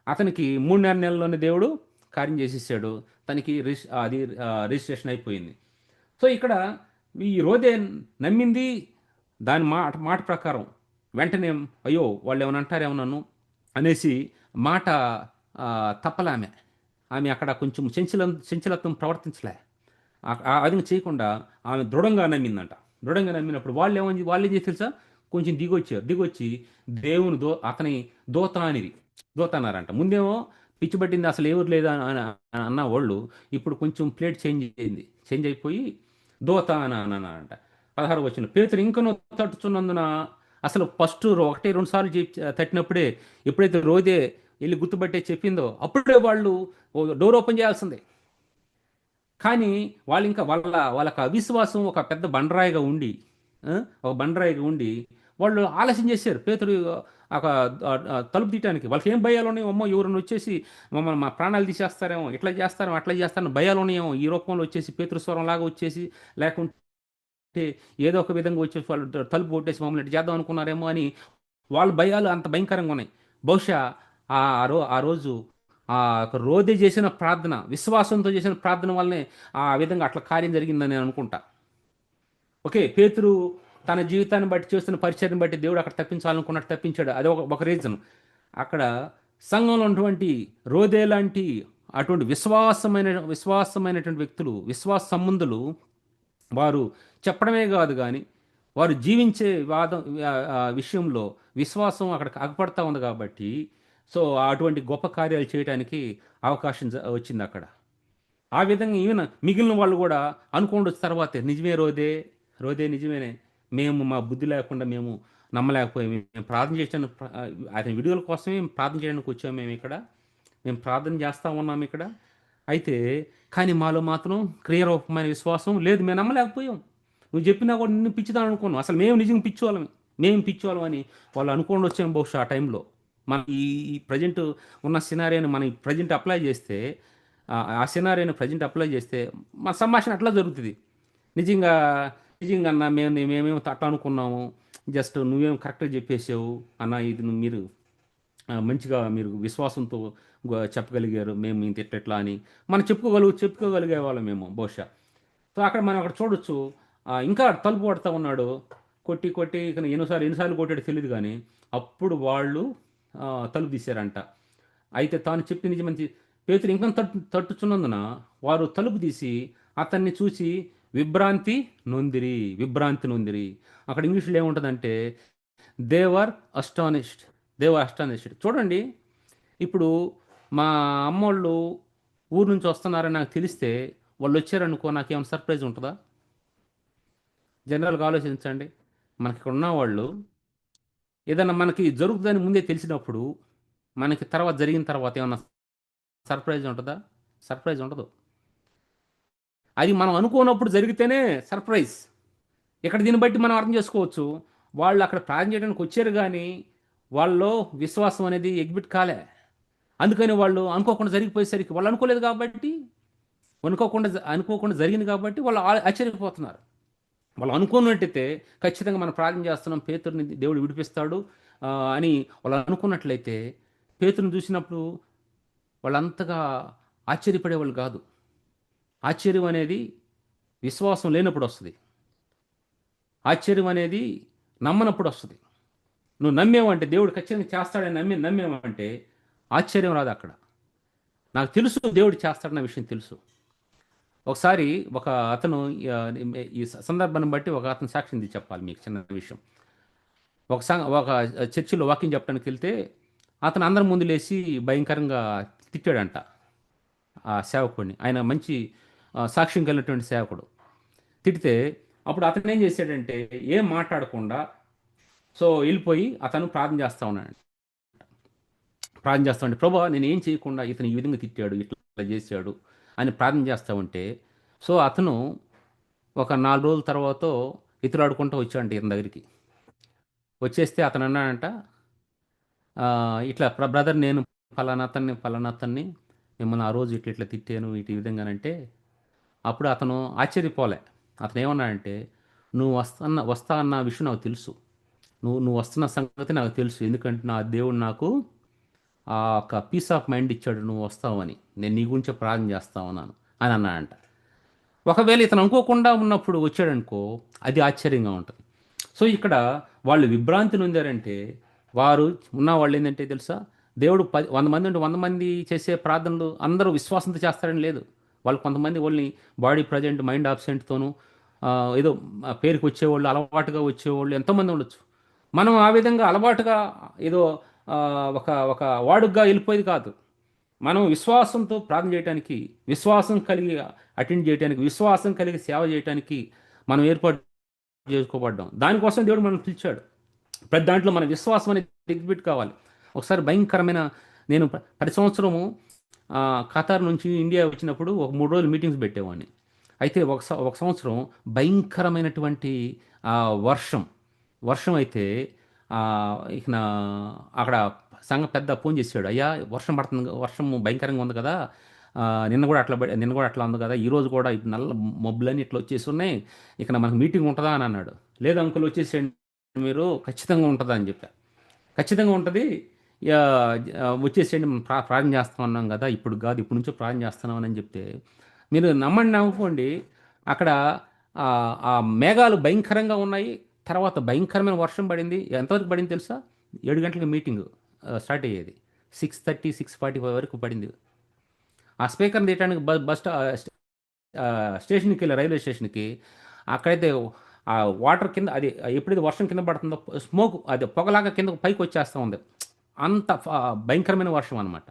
అతనికి 3.5 నెలల్లోనే దేవుడు కార్యం చేసేసాడు. తనకి రిజిస్ట్రేషన్ అయిపోయింది. సో ఇక్కడ ఈ రోదే నమ్మింది దాని మాట ప్రకారం వెంటనే, అయ్యో వాళ్ళు ఏమైనా అంటారేమో నన్ను అనేసి మాట తప్పలామె. ఆమె అక్కడ కొంచెం చంచలత్వం ప్రవర్తించలే. ఆ విధంగా చేయకుండా ఆమె దృఢంగా నమ్మిందంట. దృఢంగా నమ్మినప్పుడు వాళ్ళు ఏం చేసి తెలుసా, కొంచెం దిగొచ్చి దేవుని అతని దూత అన్నారంట. ముందేమో పిచ్చి పట్టింది అసలు ఎవరు లేదా అని అన్న వాళ్ళు ఇప్పుడు కొంచెం ప్లేట్ చేంజ్ అయిపోయి దూత అని అన్నారంట. 16 వచ్చిన పేతురు ఇంకనూ తట్టుచున్నందున, అసలు ఫస్ట్ 1-2 సార్లు తట్టినప్పుడే ఎప్పుడైతే రోదే వెళ్ళి గుర్తుపట్టే చెప్పిందో అప్పుడే వాళ్ళు డోర్ ఓపెన్ చేయాల్సిందే. కానీ వాళ్ళు ఇంకా వాళ్ళకి అవిశ్వాసం ఒక పెద్ద బండరాయిగా ఉండి వాళ్ళు ఆలస్యం చేశారు. పేతురు ఒక తలుపు తీయటానికి వాళ్ళకి ఏం భయాలు ఉన్నాయో, అమ్మో ఎవరైనా వచ్చేసి మమ్మల్ని మా ప్రాణాలు తీసేస్తారేమో, ఇట్లా చేస్తారేమో అట్లా చేస్తారని భయాలు ఉన్నాయేమో. ఈ రూపంలో వచ్చేసి పేతురు స్వరం లాగా వచ్చేసి, లేకుంటే ఏదో ఒక విధంగా వచ్చేసి వాళ్ళు తలుపు కొట్టేసి మమ్మల్ని ఇట్లా చేద్దాం అనుకున్నారేమో అని వాళ్ళ భయాలు అంత భయంకరంగా ఉన్నాయి. బహుశా ఆ రోజు ఆ రోదే చేసిన ప్రార్థన, విశ్వాసంతో చేసిన ప్రార్థన వల్లనే ఆ విధంగా అట్లా కార్యం జరిగిందని నేను అనుకుంటా. ఓకే, పేతురు తన జీవితాన్ని బట్టి చేస్తున్న పరిచయాన్ని బట్టి దేవుడు అక్కడ తప్పించాలనుకున్నట్టు తప్పించాడు. అది ఒక రీజన్. అక్కడ సంఘంలో ఉన్నటువంటి రోదే లాంటి అటువంటి విశ్వాసమైనటువంటి వ్యక్తులు, విశ్వాస సంబంధులు, వారు చెప్పడమే కాదు కానీ వారు జీవించే విషయంలో విశ్వాసం అక్కడ అగపడతా ఉంది కాబట్టి, సో అటువంటి గొప్ప కార్యాలు చేయడానికి అవకాశం వచ్చింది అక్కడ. ఆ విధంగా ఈవెన్ మిగిలిన వాళ్ళు కూడా అనుకోండి తర్వాత, నిజమే రోదే నిజమేనే, మేము మా బుద్ధి లేకుండా మేము నమ్మలేకపోయాము, మేము ప్రార్థన చేసాను, అతని వీడియోల కోసమే ప్రార్థన చేయడానికి వచ్చాము, మేము ప్రార్థన చేస్తూ ఉన్నాము ఇక్కడ. అయితే కానీ మాలో మాత్రం క్రియరూపమైన విశ్వాసం లేదు, మేము నమ్మలేకపోయాం. నువ్వు చెప్పినా కూడా నిన్ను పిచ్చిదా అనుకున్నాం, అసలు మేము నిజంగా పిచ్చోళ్ళం అని వాళ్ళు అనుకోండి వచ్చాము. బహుశా ఆ టైంలో మన ఈ ప్రజెంట్ ఉన్న సినారియోని మనం ప్రజెంట్ అప్లై చేస్తే, ఆ సినారియోని ప్రజెంట్ అప్లై చేస్తే మా సంభాషణ అట్లా జరుగుతుంది. నిజంగా అన్న మేమేమో అట్లా అనుకున్నాము, జస్ట్ నువ్వేం కరెక్ట్గా చెప్పేసావు అన్న, ఇది మీరు మంచిగా మీరు విశ్వాసంతో చెప్పగలిగారు, మేము ఇంత ఎట్లా అని మనం చెప్పుకోగలిగే వాళ్ళం మేము బహుశా. సో మనం అక్కడ చూడొచ్చు, ఇంకా తలుపు కొడతా ఉన్నాడు, కొట్టి ఇక ఎన్నిసార్లు కొట్టాడు తెలియదు కానీ అప్పుడు వాళ్ళు తలుపు తీశారంట. అయితే తాను చెప్పి నిజమంచి పేతురు ఇంకా తట్టుచున్నందున వారు తలుపు తీసి అతన్ని చూసి విభ్రాంతి నొందిరి. అక్కడ ఇంగ్లీష్లో ఏముంటుందంటే దేవర్ అస్టానిష్డ్. చూడండి, ఇప్పుడు మా అమ్మోళ్ళు ఊరు నుంచి వస్తున్నారని నాకు తెలిస్తే వాళ్ళు వచ్చారనుకో, నాకేమైనా సర్ప్రైజ్ ఉంటుందా? జనరల్గా ఆలోచించండి. మనకి ఇక్కడ ఉన్నవాళ్ళు ఏదన్నా మనకి జరుగుతుందని ముందే తెలిసినప్పుడు మనకి జరిగిన తర్వాత ఏమన్నా సర్ప్రైజ్ ఉంటుందా? సర్ప్రైజ్ ఉండదు. అది మనం అనుకోనప్పుడు జరిగితేనే సర్ప్రైజ్. ఇక్కడ దీన్ని బట్టి మనం అర్థం చేసుకోవచ్చు, వాళ్ళు అక్కడ ప్రార్థన చేయడానికి వచ్చారు కానీ వాళ్ళలో విశ్వాసం అనేది ఎగ్జిబిట్ కాలే. అందుకని వాళ్ళు అనుకోకుండా జరిగిపోయేసరికి, వాళ్ళు అనుకోలేదు కాబట్టి, అనుకోకుండా జరిగింది కాబట్టి వాళ్ళు ఆశ్చర్యపోతున్నారు. వాళ్ళు అనుకున్నట్టయితే ఖచ్చితంగా మనం ప్రార్థన చేస్తున్నాం, పేతురుని దేవుడు విడిపిస్తాడు అని వాళ్ళు అనుకున్నట్లయితే, పేతురుని చూసినప్పుడు వాళ్ళంతగా ఆశ్చర్యపడేవాళ్ళు కాదు. ఆశ్చర్యం అనేది విశ్వాసం లేనప్పుడు వస్తుంది. ఆశ్చర్యం అనేది నమ్మనప్పుడు వస్తుంది. నువ్వు నమ్మేవంటే దేవుడు ఖచ్చితంగా చేస్తాడని నమ్మేవంటే ఆశ్చర్యం రాదు అక్కడ. నాకు తెలుసు దేవుడు చేస్తాడన్న విషయం తెలుసు. ఒకసారి ఒక అతను, ఈ సందర్భాన్ని బట్టి ఒక అతను సాక్ష్యం చెప్పాలి మీకు. చిన్న విషయం, ఒక చర్చిలో వాకింగ్ చెప్పడానికి వెళ్తే అతను అందరి ముందు లేచి భయంకరంగా తిట్టాడంట ఆ సేవకుడిని. ఆయన మంచి సాక్ష్యం కలిగినటువంటి సేవకుడు. తిడితే అప్పుడు అతను ఏం చేశాడంటే ఏం మాట్లాడకుండా సో వెళ్ళిపోయి అతను ప్రార్థన చేస్తూ ఉన్నాడు. ప్రభా నేను ఏం చేయకుండా ఇతను ఈ విధంగా తిట్టాడు, ఇట్లా చేశాడు అని ప్రార్థన చేస్తూ ఉంటే సో అతను ఒక 4 రోజుల తర్వాత ఇతరాడుకుంటూ వచ్చాడంట ఈయన దగ్గరికి. వచ్చేస్తే అతను అన్నాడంట, ఇట్లా బ్రదర్ నేను ఫలానా అతన్ని మిమ్మల్ని ఆ రోజు ఇట్లా ఇట్లా తిట్టాను ఈ విధంగానంటే, అప్పుడు అతను ఆశ్చర్యపోలే. అతను ఏమన్నాడంటే, నువ్వు వస్తా అన్న విషయం నాకు తెలుసు. నువ్వు వస్తున్న సంగతి నాకు తెలుసు. ఎందుకంటే నా దేవుడు నాకు ఆ ఒక పీస్ ఆఫ్ మైండ్ ఇచ్చాడు, నువ్వు వస్తావని. నేను నీ గురించే ప్రార్థన చేస్తా ఉన్నాను అని అన్నాడంట. ఒకవేళ ఇతను అనుకోకుండా ఉన్నప్పుడు వచ్చాడనుకో, అది ఆశ్చర్యంగా ఉంటుంది. సో ఇక్కడ వాళ్ళు విభ్రాంతి నొందారంటే, వారు ఉన్న వాళ్ళు ఏంటంటే తెలుసా, దేవుడు 100 మంది ఉంటే 100 మంది చేసే ప్రార్థనలు అందరూ విశ్వాసంతో చేస్తారని లేదు. వాళ్ళు కొంతమంది వాళ్ళని బాడీ ప్రజెంట్ మైండ్ ఆబ్సెంట్తోనూ ఏదో పేరుకి వచ్చేవాళ్ళు, అలవాటుగా వచ్చేవాళ్ళు ఎంతోమంది ఉండొచ్చు. మనం ఆ విధంగా అలవాటుగా ఏదో ఆ, ఒక ఒక వాడుగ్గా వెళ్ళిపోయేది కాదు. మనం విశ్వాసంతో ప్రార్థన చేయడానికి, విశ్వాసం కలిగి అటెండ్ చేయడానికి, విశ్వాసం కలిగి సేవ చేయడానికి మనం ఏర్పాటు చేసుకోబడ్డాం. దానికోసం దేవుడు మనం పిలిచాడు. ప్రతి దాంట్లో మన విశ్వాసం అనేది ఎగ్జిబిట్ కావాలి. ఒకసారి భయంకరమైన, నేను ప్రతి సంవత్సరము ఖతార్ నుంచి ఇండియా వచ్చినప్పుడు ఒక 3 రోజులు మీటింగ్స్ పెట్టేవాడిని. అయితే ఒక సంవత్సరం భయంకరమైనటువంటి ఆ, వర్షం వర్షం అయితే ఆ, ఇక అక్కడ పెద్ద ఫోన్ చేశాడు, అయ్యా వర్షం పడుతుంది, వర్షం భయంకరంగా ఉంది కదా, నిన్న కూడా అట్లా ఉంది కదా, ఈరోజు కూడా ఇప్పుడు నల్ల మబ్బులన్నీ ఇట్లా వచ్చేసి ఉన్నాయి, ఇక మనకు మీటింగ్ ఉంటుందా అని అన్నాడు. లేదు అంకుల్ వచ్చేసేయండి మీరు, ఖచ్చితంగా ఉంటుందా అని చెప్పా. ఖచ్చితంగా ఉంటుంది, యా, వచ్చేసేయండి మనం ప్రార్థన చేస్తా ఉన్నాం కదా, ఇప్పుడు కాదు ఇప్పుడు నుంచో ప్రార్థన చేస్తున్నాం అని చెప్తే, మీరు నమ్మండి నమ్ముకోండి, అక్కడ ఆ ఆ మేఘాలు భయంకరంగా ఉన్నాయి. తర్వాత భయంకరమైన వర్షం పడింది. ఎంతవరకు పడింది తెలుసా? 7 గంటలకు మీటింగ్ స్టార్ట్ అయ్యేది, 6:30 6:45 వరకు పడింది. ఆ స్పీకర్ని తీయడానికి స్టేషన్కి వెళ్ళి, రైల్వే స్టేషన్కి, అక్కడైతే ఆ వాటర్ కింద, అది ఎప్పుడైతే వర్షం కింద పడుతుందో స్మోక్, అది పొగలాగా కింద పైకి వచ్చేస్తూ ఉంది. అంత భయంకరమైన వర్షం అనమాట.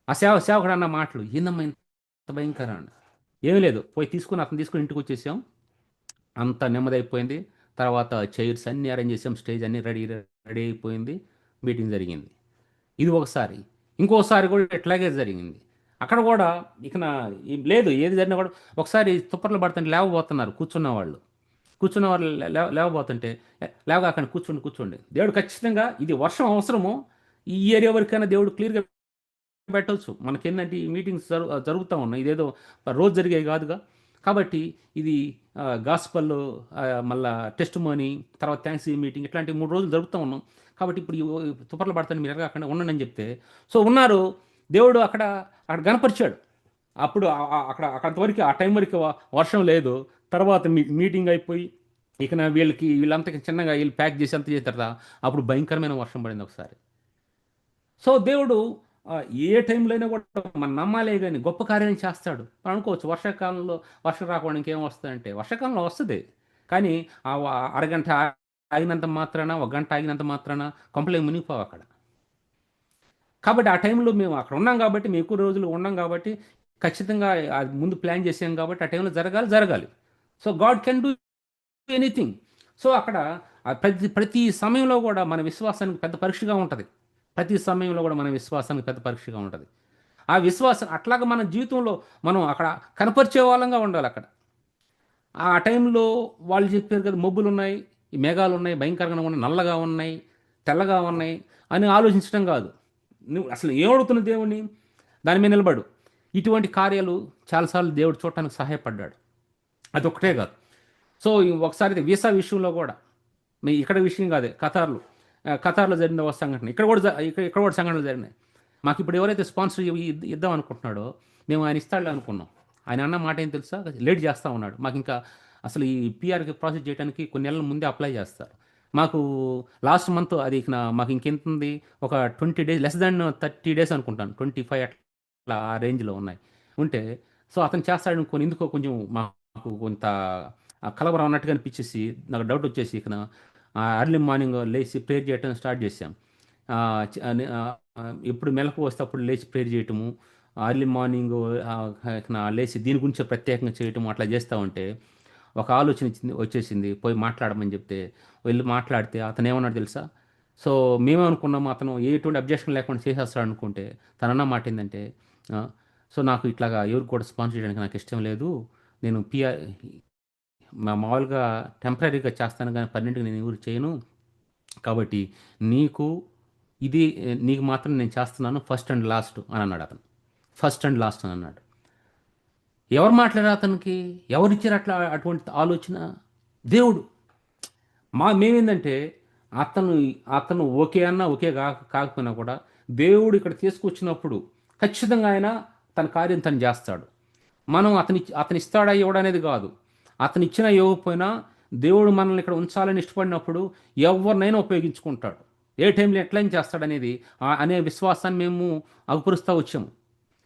ఆ సేవకుడు అన్న మాటలు, ఏందమ్మా ఇంత భయంకరం అని. ఏమీ లేదు, అతను తీసుకుని ఇంటికి వచ్చేసాం. అంత నెమ్మది అయిపోయింది. తర్వాత చైర్స్ అన్నీ అరేంజ్ చేసాం, స్టేజ్ అన్నీ రెడీ రెడీ అయిపోయింది, మీటింగ్ జరిగింది. ఇది ఒకసారి. ఇంకోసారి కూడా ఇట్లాగే జరిగింది. అక్కడ కూడా ఇక లేదు, ఏది జరిగినా కూడా ఒకసారి తుప్పర్లు పడుతుంటే లేవబోతున్నారు కూర్చున్న వాళ్ళు లేవబోతుంటే, లేవగాకండి, కూర్చోండి, దేవుడు ఖచ్చితంగా ఇది వర్షం అవసరము, ఈ ఏరియా వరకైనా దేవుడు క్లియర్గా పెట్టవచ్చు. మనకేంటంటే ఈ మీటింగ్స్ జరుగుతూ ఉన్నాయి, ఇదేదో రోజు జరిగేవి కాదుగా. కాబట్టి ఇది గాస్పల్, మళ్ళా టెస్ట్ మనీ, తర్వాత థ్యాంక్స్ మీటింగ్, ఇట్లాంటి 3 రోజులు జరుపుతూ ఉన్నాం. కాబట్టి ఇప్పుడు తుప్పర్లు పడతాను, మీరు ఎరగాకుండా ఉండండి అని చెప్తే, సో ఉన్నారు. దేవుడు అక్కడ గనపరిచాడు. అప్పుడు అక్కడంతవరకు, ఆ టైం వరకు వర్షం లేదు. తర్వాత మీటింగ్ అయిపోయి ఇక వీళ్ళంతా చిన్నగా వీళ్ళు ప్యాక్ చేసి అంత చేస్తారా, అప్పుడు భయంకరమైన వర్షం పడింది ఒకసారి. సో దేవుడు ఏ టైంలో అయినా కూడా మనం నమ్మాలే కానీ గొప్ప కార్యం చేస్తాడు. మనం అనుకోవచ్చు వర్షాకాలంలో వర్షం రాకుండా ఇంకేం వస్తుందంటే, వర్షాకాలంలో వస్తుంది, కానీ అరగంట ఆగినంత మాత్రాన, ఒక గంట ఆగినంత మాత్రాన కొంపలే మునిగిపోవు అక్కడ. కాబట్టి ఆ టైంలో మేము అక్కడ ఉన్నాం కాబట్టి, మేము ఎక్కువ రోజులు ఉన్నాం కాబట్టి, ఖచ్చితంగా అది ముందు ప్లాన్ చేసాం కాబట్టి, ఆ టైంలో జరగాలి. So God can do anything. So అక్కడ ప్రతి సమయంలో కూడా మన విశ్వాసానికి పెద్ద పరీక్షగా ఉంటుంది. ప్రతి సమయంలో కూడా మన విశ్వాసానికి పెద్ద పరీక్షగా ఉంటుంది. ఆ విశ్వాసం అట్లాగా మన జీవితంలో మనం అక్కడ కనపరిచే వాళ్ళంగా ఉండాలి. అక్కడ ఆ టైంలో వాళ్ళు చెప్పారు కదా, మబ్బులు ఉన్నాయి, ఈ మేఘాలు ఉన్నాయి, భయంకరంగా ఉన్నాయి, నల్లగా ఉన్నాయి, తెల్లగా ఉన్నాయి అని ఆలోచించడం కాదు. నువ్వు అసలు ఏమడుగుతున్న దేవుణ్ణి, దాని మీద నిలబడు. ఇటువంటి కార్యాలు చాలాసార్లు దేవుడు చూడటానికి సహాయపడ్డాడు. అది ఒకటే కాదు. సో ఒకసారి వీసా విషయంలో కూడా, ఇక్కడ విషయం కాదే, ఖతార్లో జరిగిన ఒక సంఘటన, ఇక్కడ కూడా సంఘటనలు జరిగినాయి. మాకు ఇప్పుడు ఎవరైతే స్పాన్సర్ ఇద్దాం అనుకుంటున్నాడో, మేము ఆయన ఇస్తాడులే అనుకున్నాం. ఆయన అన్న మాట ఏం తెలుసా, లేట్ చేస్తూ ఉన్నాడు. మాకు ఇంకా అసలు ఈ పిఆర్కి ప్రాసెస్ చేయడానికి కొన్ని నెలల ముందే అప్లై చేస్తారు. మాకు లాస్ట్ మంత్ అది మాకు ఇంకెంత ఉంది, ఒక 20 days, లెస్ దాన్ 30 days అనుకుంటాను, 25 అట్లా ఆ రేంజ్లో ఉన్నాయి ఉంటే, సో అతను చేస్తాడు అనుకోని ఎందుకో కొంచెం మాకు కొంత కలవరం అన్నట్టుగా అనిపించేసి, నాకు డౌట్ వచ్చేసి అర్లీ మార్నింగ్ లేచి ప్రేయర్ చేయటం స్టార్ట్ చేశాం. ఎప్పుడు మెలకు వస్తే అప్పుడు లేచి ప్రేయర్ చేయటము, అర్లీ మార్నింగ్ లేచి దీని గురించి ప్రత్యేకంగా చేయటం, అట్లా చేస్తూ ఉంటే ఒక ఆలోచన వచ్చేసింది, పోయి మాట్లాడమని చెప్తే వెళ్ళి మాట్లాడితే అతను ఏమన్నాడు తెలుసా? సో మేమేమనుకున్నాము, అతను ఎటువంటి అబ్జెక్షన్ లేకుండా చేసేస్తాడు అనుకుంటే, తనన్న మాట ఏంటంటే, సో నాకు ఇట్లాగా ఎవరికి కూడా స్పాన్సర్ చేయడానికి నాకు ఇష్టం లేదు. నేను మామూలుగా టెంపరీగా చేస్తాను కానీ పర్మనెంట్గా నేను ఎవరికి చేయను. కాబట్టి నీకు ఇది నీకు మాత్రం నేను చేస్తున్నాను, ఫస్ట్ అండ్ లాస్ట్ అని అన్నాడు అతను. ఫస్ట్ అండ్ లాస్ట్ అని అన్నాడు. ఎవరు మాట్లాడారు అతనికి? ఎవరిచ్చారు అట్లా అటువంటి ఆలోచన? దేవుడు. మేమేందంటే అతను అతను ఓకే అన్నా ఓకే కాకపోయినా కూడా దేవుడు ఇక్కడ తీసుకొచ్చినప్పుడు ఖచ్చితంగా ఆయన తన కార్యం తను చేస్తాడు. మనం అతని ఇస్తాడా ఇవ్వడం అనేది కాదు. అతను ఇచ్చినా ఇవ్వకపోయినా దేవుడు మనల్ని ఇక్కడ ఉంచాలని ఇష్టపడినప్పుడు ఎవరినైనా ఉపయోగించుకుంటాడు. ఏ టైంలో ఎట్లయినా చేస్తాడనేది అనే విశ్వాసాన్ని మేము అగుపరుస్తూ వచ్చాము.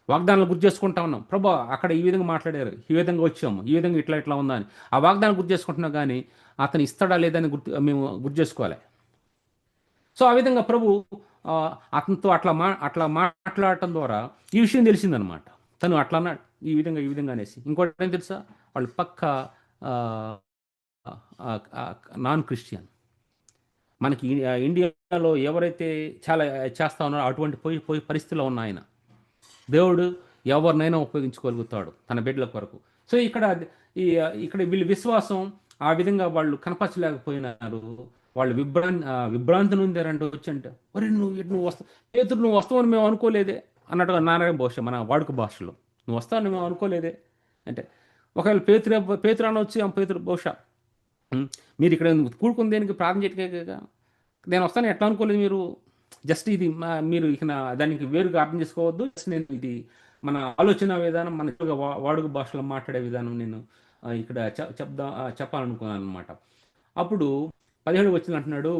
వాగ్దానాలు గుర్తు చేసుకుంటా ఉన్నాం. ప్రభా అక్కడ ఈ విధంగా మాట్లాడారు, ఈ విధంగా వచ్చాము, ఈ విధంగా ఇట్లా ఇట్లా ఉందా అని ఆ వాగ్దానాలు గుర్తు చేసుకుంటున్నాం. కానీ అతను ఇస్తాడా లేదని మేము గుర్తు చేసుకోవాలి. సో ఆ విధంగా ప్రభు అతనితో అట్లా మాట్లాడటం ద్వారా ఈ విషయం తెలిసిందనమాట. తను అట్లా అన్నాడు, ఈ విధంగా అనేసి. ఇంకోటి ఏం తెలుసా? వాళ్ళు పక్క నాన్ క్రిస్టియన్. మనకి ఇండియాలో ఎవరైతే చాలా చేస్తా ఉన్నారో అటువంటి పోయి పరిస్థితిలో ఉన్న ఆయన దేవుడు ఎవరినైనా ఉపయోగించుకోగలుగుతాడు తన బిడ్డల కొరకు. సో ఇక్కడ వీళ్ళ విశ్వాసం ఆ విధంగా వాళ్ళు కనపరచలేకపోయినారు. వాళ్ళు విభ్రాంతి నుండారంటే వచ్చి అంటే, ఒరే నువ్వు వస్తావని మేము అనుకోలేదే అన్నట్టుగా నారాయణ భాష, మన వాడుక భాషలో నువ్వు వస్తావని మేము అనుకోలేదే అంటే, ఒకవేళ పేతురు అనొచ్చి పేతురు బహుశా మీరు ఇక్కడ కూడుకుని దేనికి ప్రార్థన చేయటం, నేను వస్తాను ఎట్లా అనుకోలేదు మీరు. జస్ట్ ఇది మీరు ఇక దానికి వేరుగా అర్థం చేసుకోవద్దు. జస్ట్ నేను ఇది మన ఆలోచన విధానం, మన వాడుక భాషలో మాట్లాడే విధానం నేను ఇక్కడ చెప్పాలనుకున్నాను అనమాట. అప్పుడు 17 వచ్చిన అంటున్నాడు,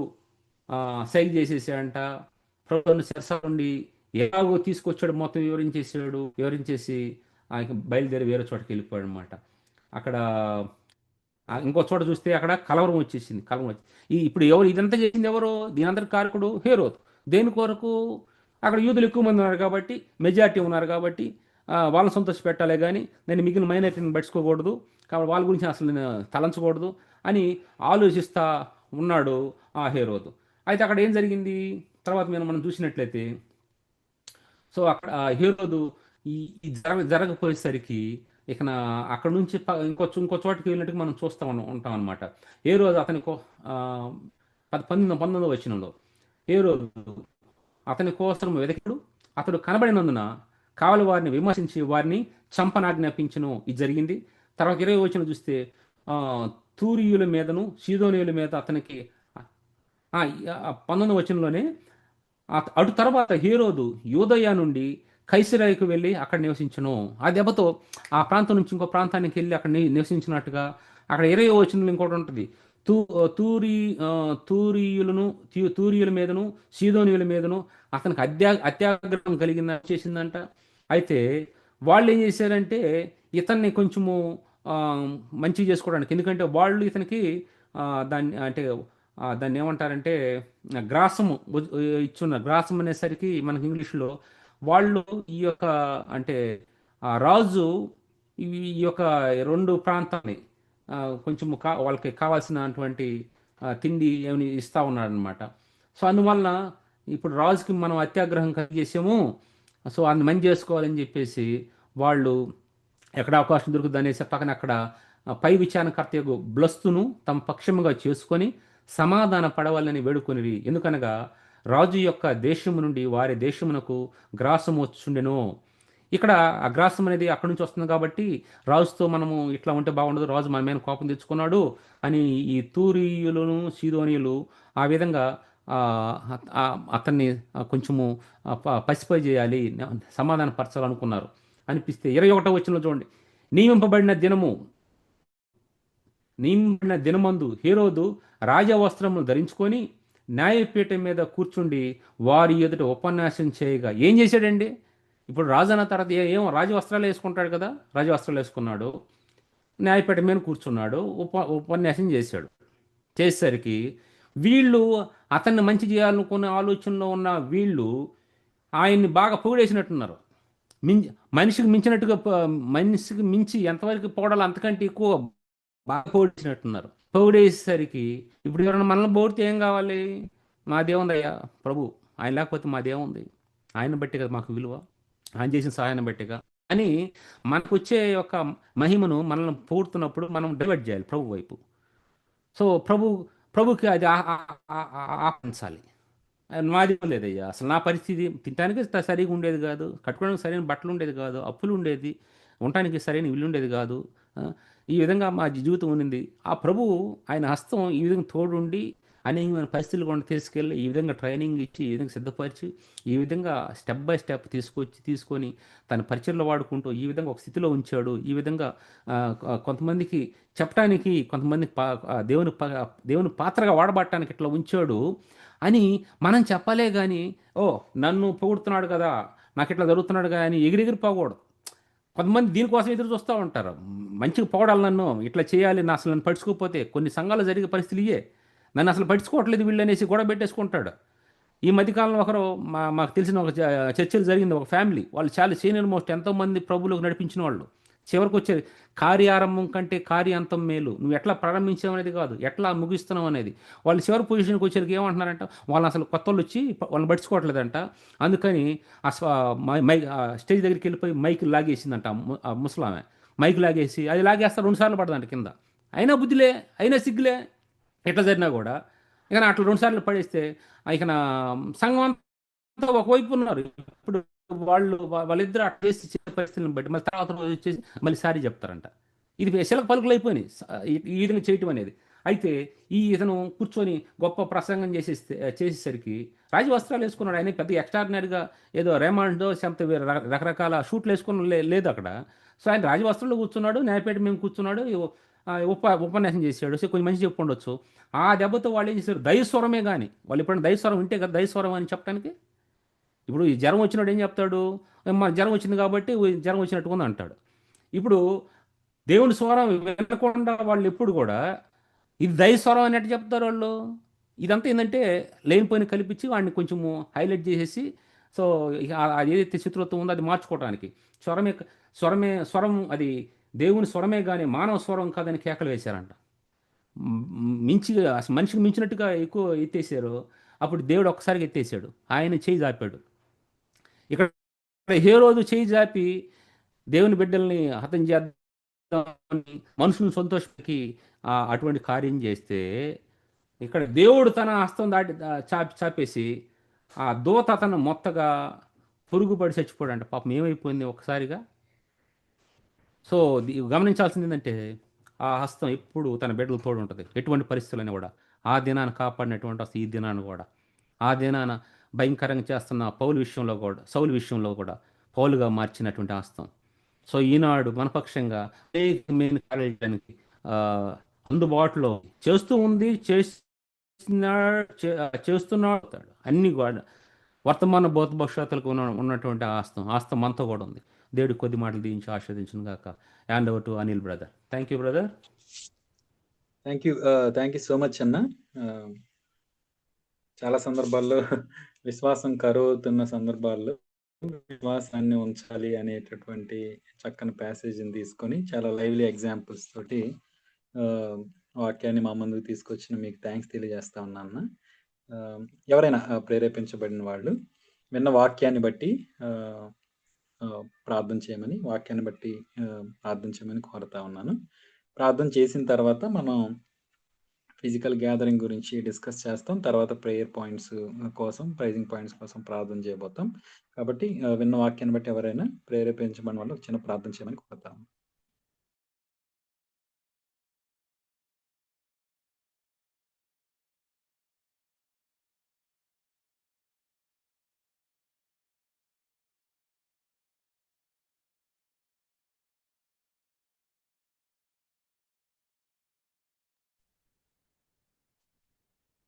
సైగ చేసేసాడంట. ప్రభుత్వం శిరస నుండి ఎలాగో తీసుకొచ్చాడు, మొత్తం వివరించేసి ఆయన బయలుదేరి వేరే చోటకి వెళ్ళిపోయాడు అనమాట. అక్కడ ఇంకో చోట చూస్తే అక్కడ కలవరం వచ్చేసింది. ఇప్పుడు ఇదంతా చేసింది ఎవరు? దీనంతటి కారకుడు హేరోదు. దేని కొరకు? అక్కడ యూదులు ఎక్కువ మంది ఉన్నారు కాబట్టి, మెజారిటీ ఉన్నారు కాబట్టి వాళ్ళని సంతోష పెట్టాలి, కానీ నేను మిగిలిన మైనారిటీని పట్టుకోకూడదు, కాబట్టి వాళ్ళ గురించి అసలు నేను తలంచకూడదు అని ఆలోచిస్తా ఉన్నాడు ఆ హేరోదు. అయితే అక్కడ ఏం జరిగింది తర్వాత మనం చూసినట్లయితే, సో అక్కడ హేరోదు ఈ జరగపోయేసరికి ఇక అక్కడ నుంచి ఇంకో చోటుకి వెళ్ళినట్టుగా మనం చూస్తూ ఉంటాం అనమాట. ఏ రోజు అతని 19వ వచనంలో ఏ రోజు అతని కోసం వెతికాడు, అతడు కనబడినందున కావలి వారిని విమర్శించి వారిని చంపనాజ్ఞాపించును. ఇది జరిగింది. తర్వాత 20వ వచనం చూస్తే తూరియుల మీదను సీదోనియుల మీద అతనికి 19వ వచనంలోనే అటు తర్వాత హేరోదు యూదయ నుండి కైసరాయికి వెళ్ళి అక్కడ నివసించను. ఆ దెబ్బతో ఆ ప్రాంతం నుంచి ఇంకో ప్రాంతానికి వెళ్ళి అక్కడ నివసించినట్టుగా అక్కడ 20వ వచనంలో ఇంకోటి ఉంటుంది. తూరియుల మీదను సీదోనియుల మీదను అతనికి అత్యాగ్రహం చేసిందంట. అయితే వాళ్ళు ఏం చేశారంటే ఇతన్ని కొంచెము మంచిగా చేసుకోవడానికి, ఎందుకంటే వాళ్ళు ఇతనికి దాన్ని ఏమంటారంటే గ్రాసము ఇచ్చున్న. గ్రాసం అనేసరికి మనకి ఇంగ్లీష్లో వాళ్ళు ఈ యొక్క అంటే రాజు ఈ యొక్క 2 ప్రాంతాన్ని కొంచెం వాళ్ళకి కావాల్సినటువంటి తిండి ఏమి ఇస్తా ఉన్నాడనమాట. సో అందువలన ఇప్పుడు రాజుకి మనం అత్యాగ్రహం కలిగేసాము, సో అందుని మంచి చేసుకోవాలని చెప్పేసి వాళ్ళు ఎక్కడ అవకాశం దొరుకుతుంది అనేసి పక్కన అక్కడ పై విచారణకర్త బ్లస్తును తమ పక్షముగా చేసుకొని సమాధాన పడవాలని వేడుకొనిరి. ఎందుకనగా రాజు యొక్క దేశము నుండి వారి దేశమునకు గ్రాసం వచ్చుండెను. ఇక్కడ ఆ గ్రాసం అనేది అక్కడి నుంచి వస్తుంది కాబట్టి రాజుతో మనము ఇట్లా ఉంటే బాగుండదు, రాజు మన మీద కోపం తెచ్చుకున్నాడు అని ఈ తూరియులను సీదోనియులు ఆ విధంగా అతన్ని కొంచెము పసిపై చేయాలి, సమాధాన పరచాలనుకున్నారు అనిపిస్తే 21వ వచనంలో చూడండి, నియమింపబడిన దినమందు హేరోదు రాజవస్త్రములు ధరించుకొని న్యాయపీఠం మీద కూర్చుండి వారి ఎదుట ఉపన్యాసం చేయగా. ఏం చేశాడండి? ఇప్పుడు రాజు అన్న తర్వాత రాజవస్త్రాలు వేసుకుంటాడు కదా, రాజవస్త్రాలు వేసుకున్నాడు, న్యాయపీఠం మీద కూర్చున్నాడు, ఉపన్యాసం చేసేసరికి వీళ్ళు అతన్ని మంచి చేయాలనుకునే ఆలోచనలో ఉన్న వీళ్ళు ఆయన్ని బాగా పొగిడేసినట్టున్నారు. మనిషికి మించి ఎంతవరకు పొగడాలి అంతకంటే ఎక్కువ బాగా పొగిడేసినట్టున్నారు. పొగిడేసేసరికి ఇప్పుడు ఎవరైనా మనల్ని పొగిడితే ఏం కావాలి? మాదేముందయ్యా ప్రభు, ఆయన లేకపోతే మాదేముంది? ఆయన బట్టి కదా మాకు విలువ, ఆయన చేసిన సహాయాన్ని బట్టిగా. అని మనకొచ్చే యొక్క మహిమను మనల్ని పొగుడుతున్నప్పుడు మనం డైవర్ట్ చేయాలి ప్రభు వైపు. సో ప్రభుకి అది ఆహ్వానించాలి. నాది లేదయ్యా, అసలు నా పరిస్థితి తినడానికి సరిగా ఉండేది కాదు, కట్టుకోవడానికి సరైన బట్టలు ఉండేది కాదు, అప్పులు ఉండేది, ఉండటానికి సరైన ఇల్లు ఉండేది కాదు. ఆ, ఈ విధంగా మా జీవితం ఉండింది. ఆ ప్రభువు ఆయన హస్తం ఈ విధంగా తోడుండి అనేకమైన పరిస్థితులు కూడా తీసుకెళ్ళి ఈ విధంగా ట్రైనింగ్ ఇచ్చి ఈ విధంగా సిద్ధపరిచి ఈ విధంగా స్టెప్ బై స్టెప్ తీసుకొని తన పరిచయలో వాడుకుంటూ ఈ విధంగా ఒక స్థితిలో ఉంచాడు. ఈ విధంగా కొంతమందికి చెప్పడానికి, కొంతమందికి దేవుని పాత్రగా వాడబట్టడానికి ఇట్లా ఉంచాడు అని మనం చెప్పలే కానీ, ఓ నన్ను పొగుడుతున్నాడు కదా, నాకు ఇట్లా జరుగుతున్నాడు కదా అని ఎగిరెగిరి పోకూడదు. కొంతమంది దీనికోసం ఎదురు చూస్తూ ఉంటారు. మంచిగా పొగడాలి, నన్ను ఇట్లా చేయాలి, నా అసలు నన్ను పడుచుకోకపోతే. కొన్ని సంఘాలు జరిగే పరిస్థితులు ఇయే. నన్ను అసలు పడుచుకోవట్లేదు వీళ్ళు అనేసి గొడవ పెట్టేసుకుంటాడు. ఈ మధ్యకాలంలో ఒకరు మాకు తెలిసిన ఒక చర్చలు జరిగింది. ఒక ఫ్యామిలీ, వాళ్ళు చాలా సీనియర్ మోస్ట్, ఎంతోమంది ప్రభువులకు నడిపించిన వాళ్ళు. చివరికి వచ్చేది కార్యారంభం కంటే కార్యాంతం మేలు. నువ్వు ఎట్లా ప్రారంభించావు అనేది కాదు, ఎట్లా ముగిస్తున్నావు అనేది. వాళ్ళు చివరి పొజిషన్కి వచ్చేసరికి ఏమంటున్నారంట, వాళ్ళు అసలు కొత్త వాళ్ళు వచ్చి వాళ్ళని పట్టించుకోవట్లేదంట. అందుకని స్టేజ్ దగ్గరికి వెళ్ళిపోయి మైక్ లాగేసిందంట ఆ ముసలామె. మైక్ లాగేసి అది లాగేస్తా 2 సార్లు పడదంట కింద. అయినా బుద్ధిలే, అయినా సిగ్గులే, ఎట్లా జరిగినా కూడా. ఇక అట్లా 2 సార్లు పడేస్తే ఇక సంఘం అంతా ఒకవైపు ఉన్నారు. ఇప్పుడు వాళ్ళిద్దరు అట్లా చేసి చేసే పరిస్థితులను బట్టి మళ్ళీ తర్వాత రోజు వచ్చేసి మళ్ళీ సారీ చెప్తారంట. ఇది శిలక పలుకులు అయిపోయినాయి ఈ విధంగా చేయటం అనేది. అయితే ఈ ఇతను కూర్చొని గొప్ప ప్రసంగం చేసేసరికి రాజవస్త్రాలు వేసుకున్నాడు. ఆయన పెద్ద ఎక్స్ట్రాడినరీగా ఏదో రేమాండో లేకపోతే రకరకాల షూట్లు వేసుకుని లేదు అక్కడ. సో ఆయన రాజవస్త్రంలో కూర్చున్నాడు, న్యాయపేట మేము కూర్చున్నాడు, ఉపన్యాసం చేశాడు. సో కొంచెం మంచి చెప్పుండొచ్చు. ఆ దెబ్బతో వాళ్ళు ఏం చేశారు, దైవస్వరమే కానీ, వాళ్ళు ఎప్పుడైనా దైవస్వరం వింటే కదా దైవస్వరం అని చెప్పడానికి. ఇప్పుడు ఈ జ్వరం వచ్చినాడు ఏం చెప్తాడు, మా జ్వరం వచ్చింది కాబట్టి జ్వరం వచ్చినట్టుగా ఉంది అంటాడు. ఇప్పుడు దేవుని స్వరం వినకుండా వాళ్ళు ఎప్పుడు కూడా ఇది దైవస్వరం అన్నట్టు చెప్తారు వాళ్ళు. ఇదంతా ఏంటంటే లేనిపోయిన కల్పించి వాడిని కొంచెము హైలైట్ చేసేసి, సో అది ఏదైతే శత్రుత్వం ఉందో అది మార్చుకోవడానికి స్వరం అది దేవుని స్వరమే కానీ మానవ స్వరం కాదని కేకలు వేశారంట. అసలు మనిషికి మించినట్టుగా ఎక్కువ ఎత్తేసారు. అప్పుడు దేవుడు ఒక్కసారిగా ఎత్తేసాడు, ఆయన చేయి జాపాడు. ఇక్కడ హేరోదు చేయి జాపి దేవుని బిడ్డల్ని హతం చేద్దామని మనుషులను సంతోషపెట్టి అటువంటి కార్యం చేస్తే, ఇక్కడ దేవుడు తన హస్తం చాపేసి ఆ దూత అతను మొత్తగా పురుగుపడి చచ్చిపోయాడంట. పాపం ఏమైపోయింది ఒక్కసారిగా. సో గమనించాల్సింది ఏంటంటే ఆ హస్తం ఎప్పుడు తన బిడ్డలు తోడు ఉంటుంది, ఎటువంటి పరిస్థితులని కూడా. ఆ దినాన్ని కాపాడినటువంటి హస్తం ఈ దినాన్ని కూడా, ఆ దినాన భయంకరంగా చేస్తున్న సౌలు విషయంలో కూడా పౌలుగా మార్చినటువంటి హస్తం. సో ఈనాడు మనపక్షంగా అనేకమైన కార్యాలు చేయడానికి అందుబాటులో చేస్తూ ఉంది, చేస్తున్నాడు. అన్ని కూడా వర్తమాన భవిష్యత్తులకు ఉన్నటువంటి ఆస్తం మనతో కూడా ఉంది. దేవుడి కొద్ది మాటలు దీవించి ఆస్వాదించును గాక. Hand over to Anil brother. Thank you brother. Thank you so much అన్న. చాలా సందర్భాల్లో విశ్వాసం కరువుతున్న సందర్భాల్లో విశ్వాసాన్ని ఉంచాలి అనేటటువంటి చక్కని ప్యాసేజ్ని తీసుకొని చాలా లైవ్లీ ఎగ్జాంపుల్స్ తోటి వాక్యాన్ని మా ముందుకు తీసుకొచ్చిన మీకు థ్యాంక్స్ తెలియజేస్తా ఉన్నాను. ఎవరైనా ప్రేరేపించబడిన వాళ్ళు విన్న వాక్యాన్ని బట్టి ప్రార్థన చేయమని కోరుతా ఉన్నాను. ప్రార్థన చేసిన తర్వాత మనం ఫిజికల్ గ్యాదరింగ్ గురించి డిస్కస్ చేస్తాం. తర్వాత ప్రేయర్ పాయింట్స్ కోసం, ప్రైజింగ్ పాయింట్స్ కోసం ప్రార్థన చేయబోతాం. కాబట్టి విన్న వాక్యాన్ని బట్టి ఎవరైనా ప్రేరేపించబడిన వాళ్ళు చిన్న ప్రార్థన చేయమని కోరుతాము.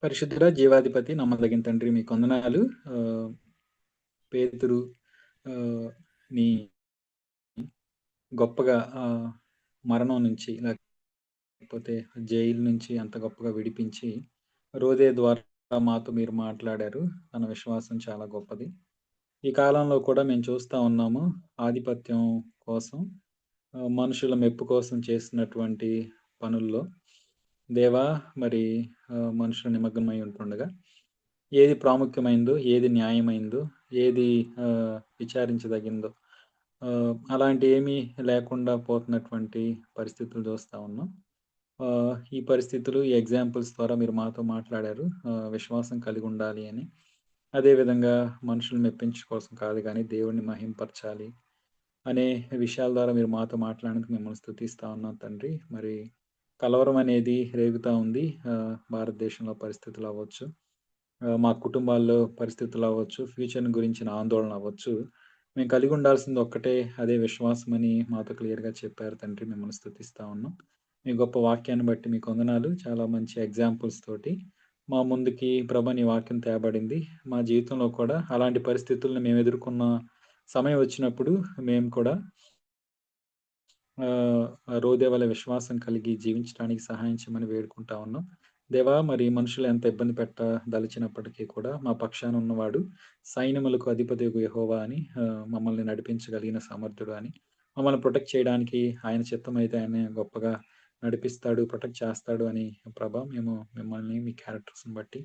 పరిశుద్ధుడ, జీవాధిపతి, నమ్మదగిన తండ్రి, మీ కొందనాలు. పేతురు నీ గొప్పగా మరణం నుంచి లేకపోతే జైలు నుంచి అంత గొప్పగా విడిపించి రోదే ద్వారా మాతో మీరు మాట్లాడారు. తన విశ్వాసం చాలా గొప్పది. ఈ కాలంలో కూడా మేము చూస్తూ ఉన్నాము, ఆధిపత్యం కోసం, మనుషుల మెప్పు కోసం చేస్తున్నటువంటి పనుల్లో దేవా మరి మనుషులు నిమగ్నమై ఉంటుండగా ఏది ప్రాముఖ్యమైందో, ఏది న్యాయమైందో, ఏది విచారించదగిందో అలాంటి ఏమీ లేకుండా పోతున్నటువంటి పరిస్థితులు చూస్తా ఉన్నాం. ఈ పరిస్థితులు, ఈ ఎగ్జాంపుల్స్ ద్వారా మీరు మాతో మాట్లాడారు. విశ్వాసం కలిగుండాలి అని. అదేవిధంగా మనుషుల్ని మెప్పించు కోసం కాదు గానీ, దేవుడిని మహింపరచాలి అనే విషయాల ద్వారా మీరు మాతో మాట్లాడినందుకు మిమ్మల్ని స్తుతిస్తా ఉన్నాం తండ్రి. మరి కలవరం అనేది రేగుతా ఉంది. భారతదేశంలో పరిస్థితులు అవ్వచ్చు, మా కుటుంబాల్లో పరిస్థితులు అవ్వచ్చు, ఫ్యూచర్‌ని గురించిన ఆందోళన అవ్వచ్చు. మేము కలిగి ఉండాల్సింది ఒక్కటే, అదే విశ్వాసం అని మాతో క్లియర్‌గా చెప్పారు తండ్రి. మిమ్మల్ని స్తుతిస్తా ఉన్నాం. మీ గొప్ప వాక్యాన్ని బట్టి మీకు వందనాలు. చాలా మంచి ఎగ్జాంపుల్స్ తోటి మా ముందుకి ప్రభా నీ వాక్యం తేబడింది. మా జీవితంలో కూడా అలాంటి పరిస్థితులను మేము ఎదుర్కొన్న సమయం వచ్చినప్పుడు మేము కూడా రోదే వలె విశ్వాసం కలిగి జీవించడానికి సహాయం చేయమని వేడుకుంటా ఉన్నాం. దేవా, మరి మనుషులు ఎంత ఇబ్బంది దలచినప్పటికీ కూడా మా పక్షాన ఉన్నవాడు సైన్యములకు అధిపతియగు యెహోవా అని, మమ్మల్ని నడిపించగలిగిన సమర్థుడు అని, మమ్మల్ని ప్రొటెక్ట్ చేయడానికి ఆయన చిత్తమైతే ఆయన గొప్పగా నడిపిస్తాడు, ప్రొటెక్ట్ చేస్తాడు అని ప్రభా మేము మిమ్మల్ని, మీ క్యారెక్టర్స్‌ని బట్టి,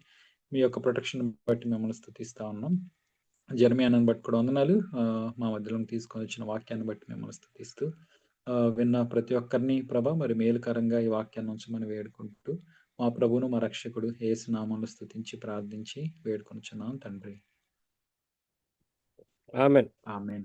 మీ యొక్క ప్రొటెక్షన్ బట్టి మిమ్మల్ని స్తుతిస్తా ఉన్నాం. జెరమియాను బట్టి కూడా వందనాలు. మా మధ్యలోకి తీసుకొని వచ్చిన వాక్యాన్ని బట్టి మిమ్మల్ని స్తుతిస్తూ, విన్న ప్రతి ఒక్కరిని ప్రభా మరి మేలుకరంగా ఈ వాక్యాన్ని ఉంచమని వేడుకుంటూ, మా ప్రభువును, మా రక్షకుడు యేసు నామములో స్తుతించి ప్రార్థించి వేడుకొనుచున్నాం తండ్రి. ఆమేన్. ఆమేన్.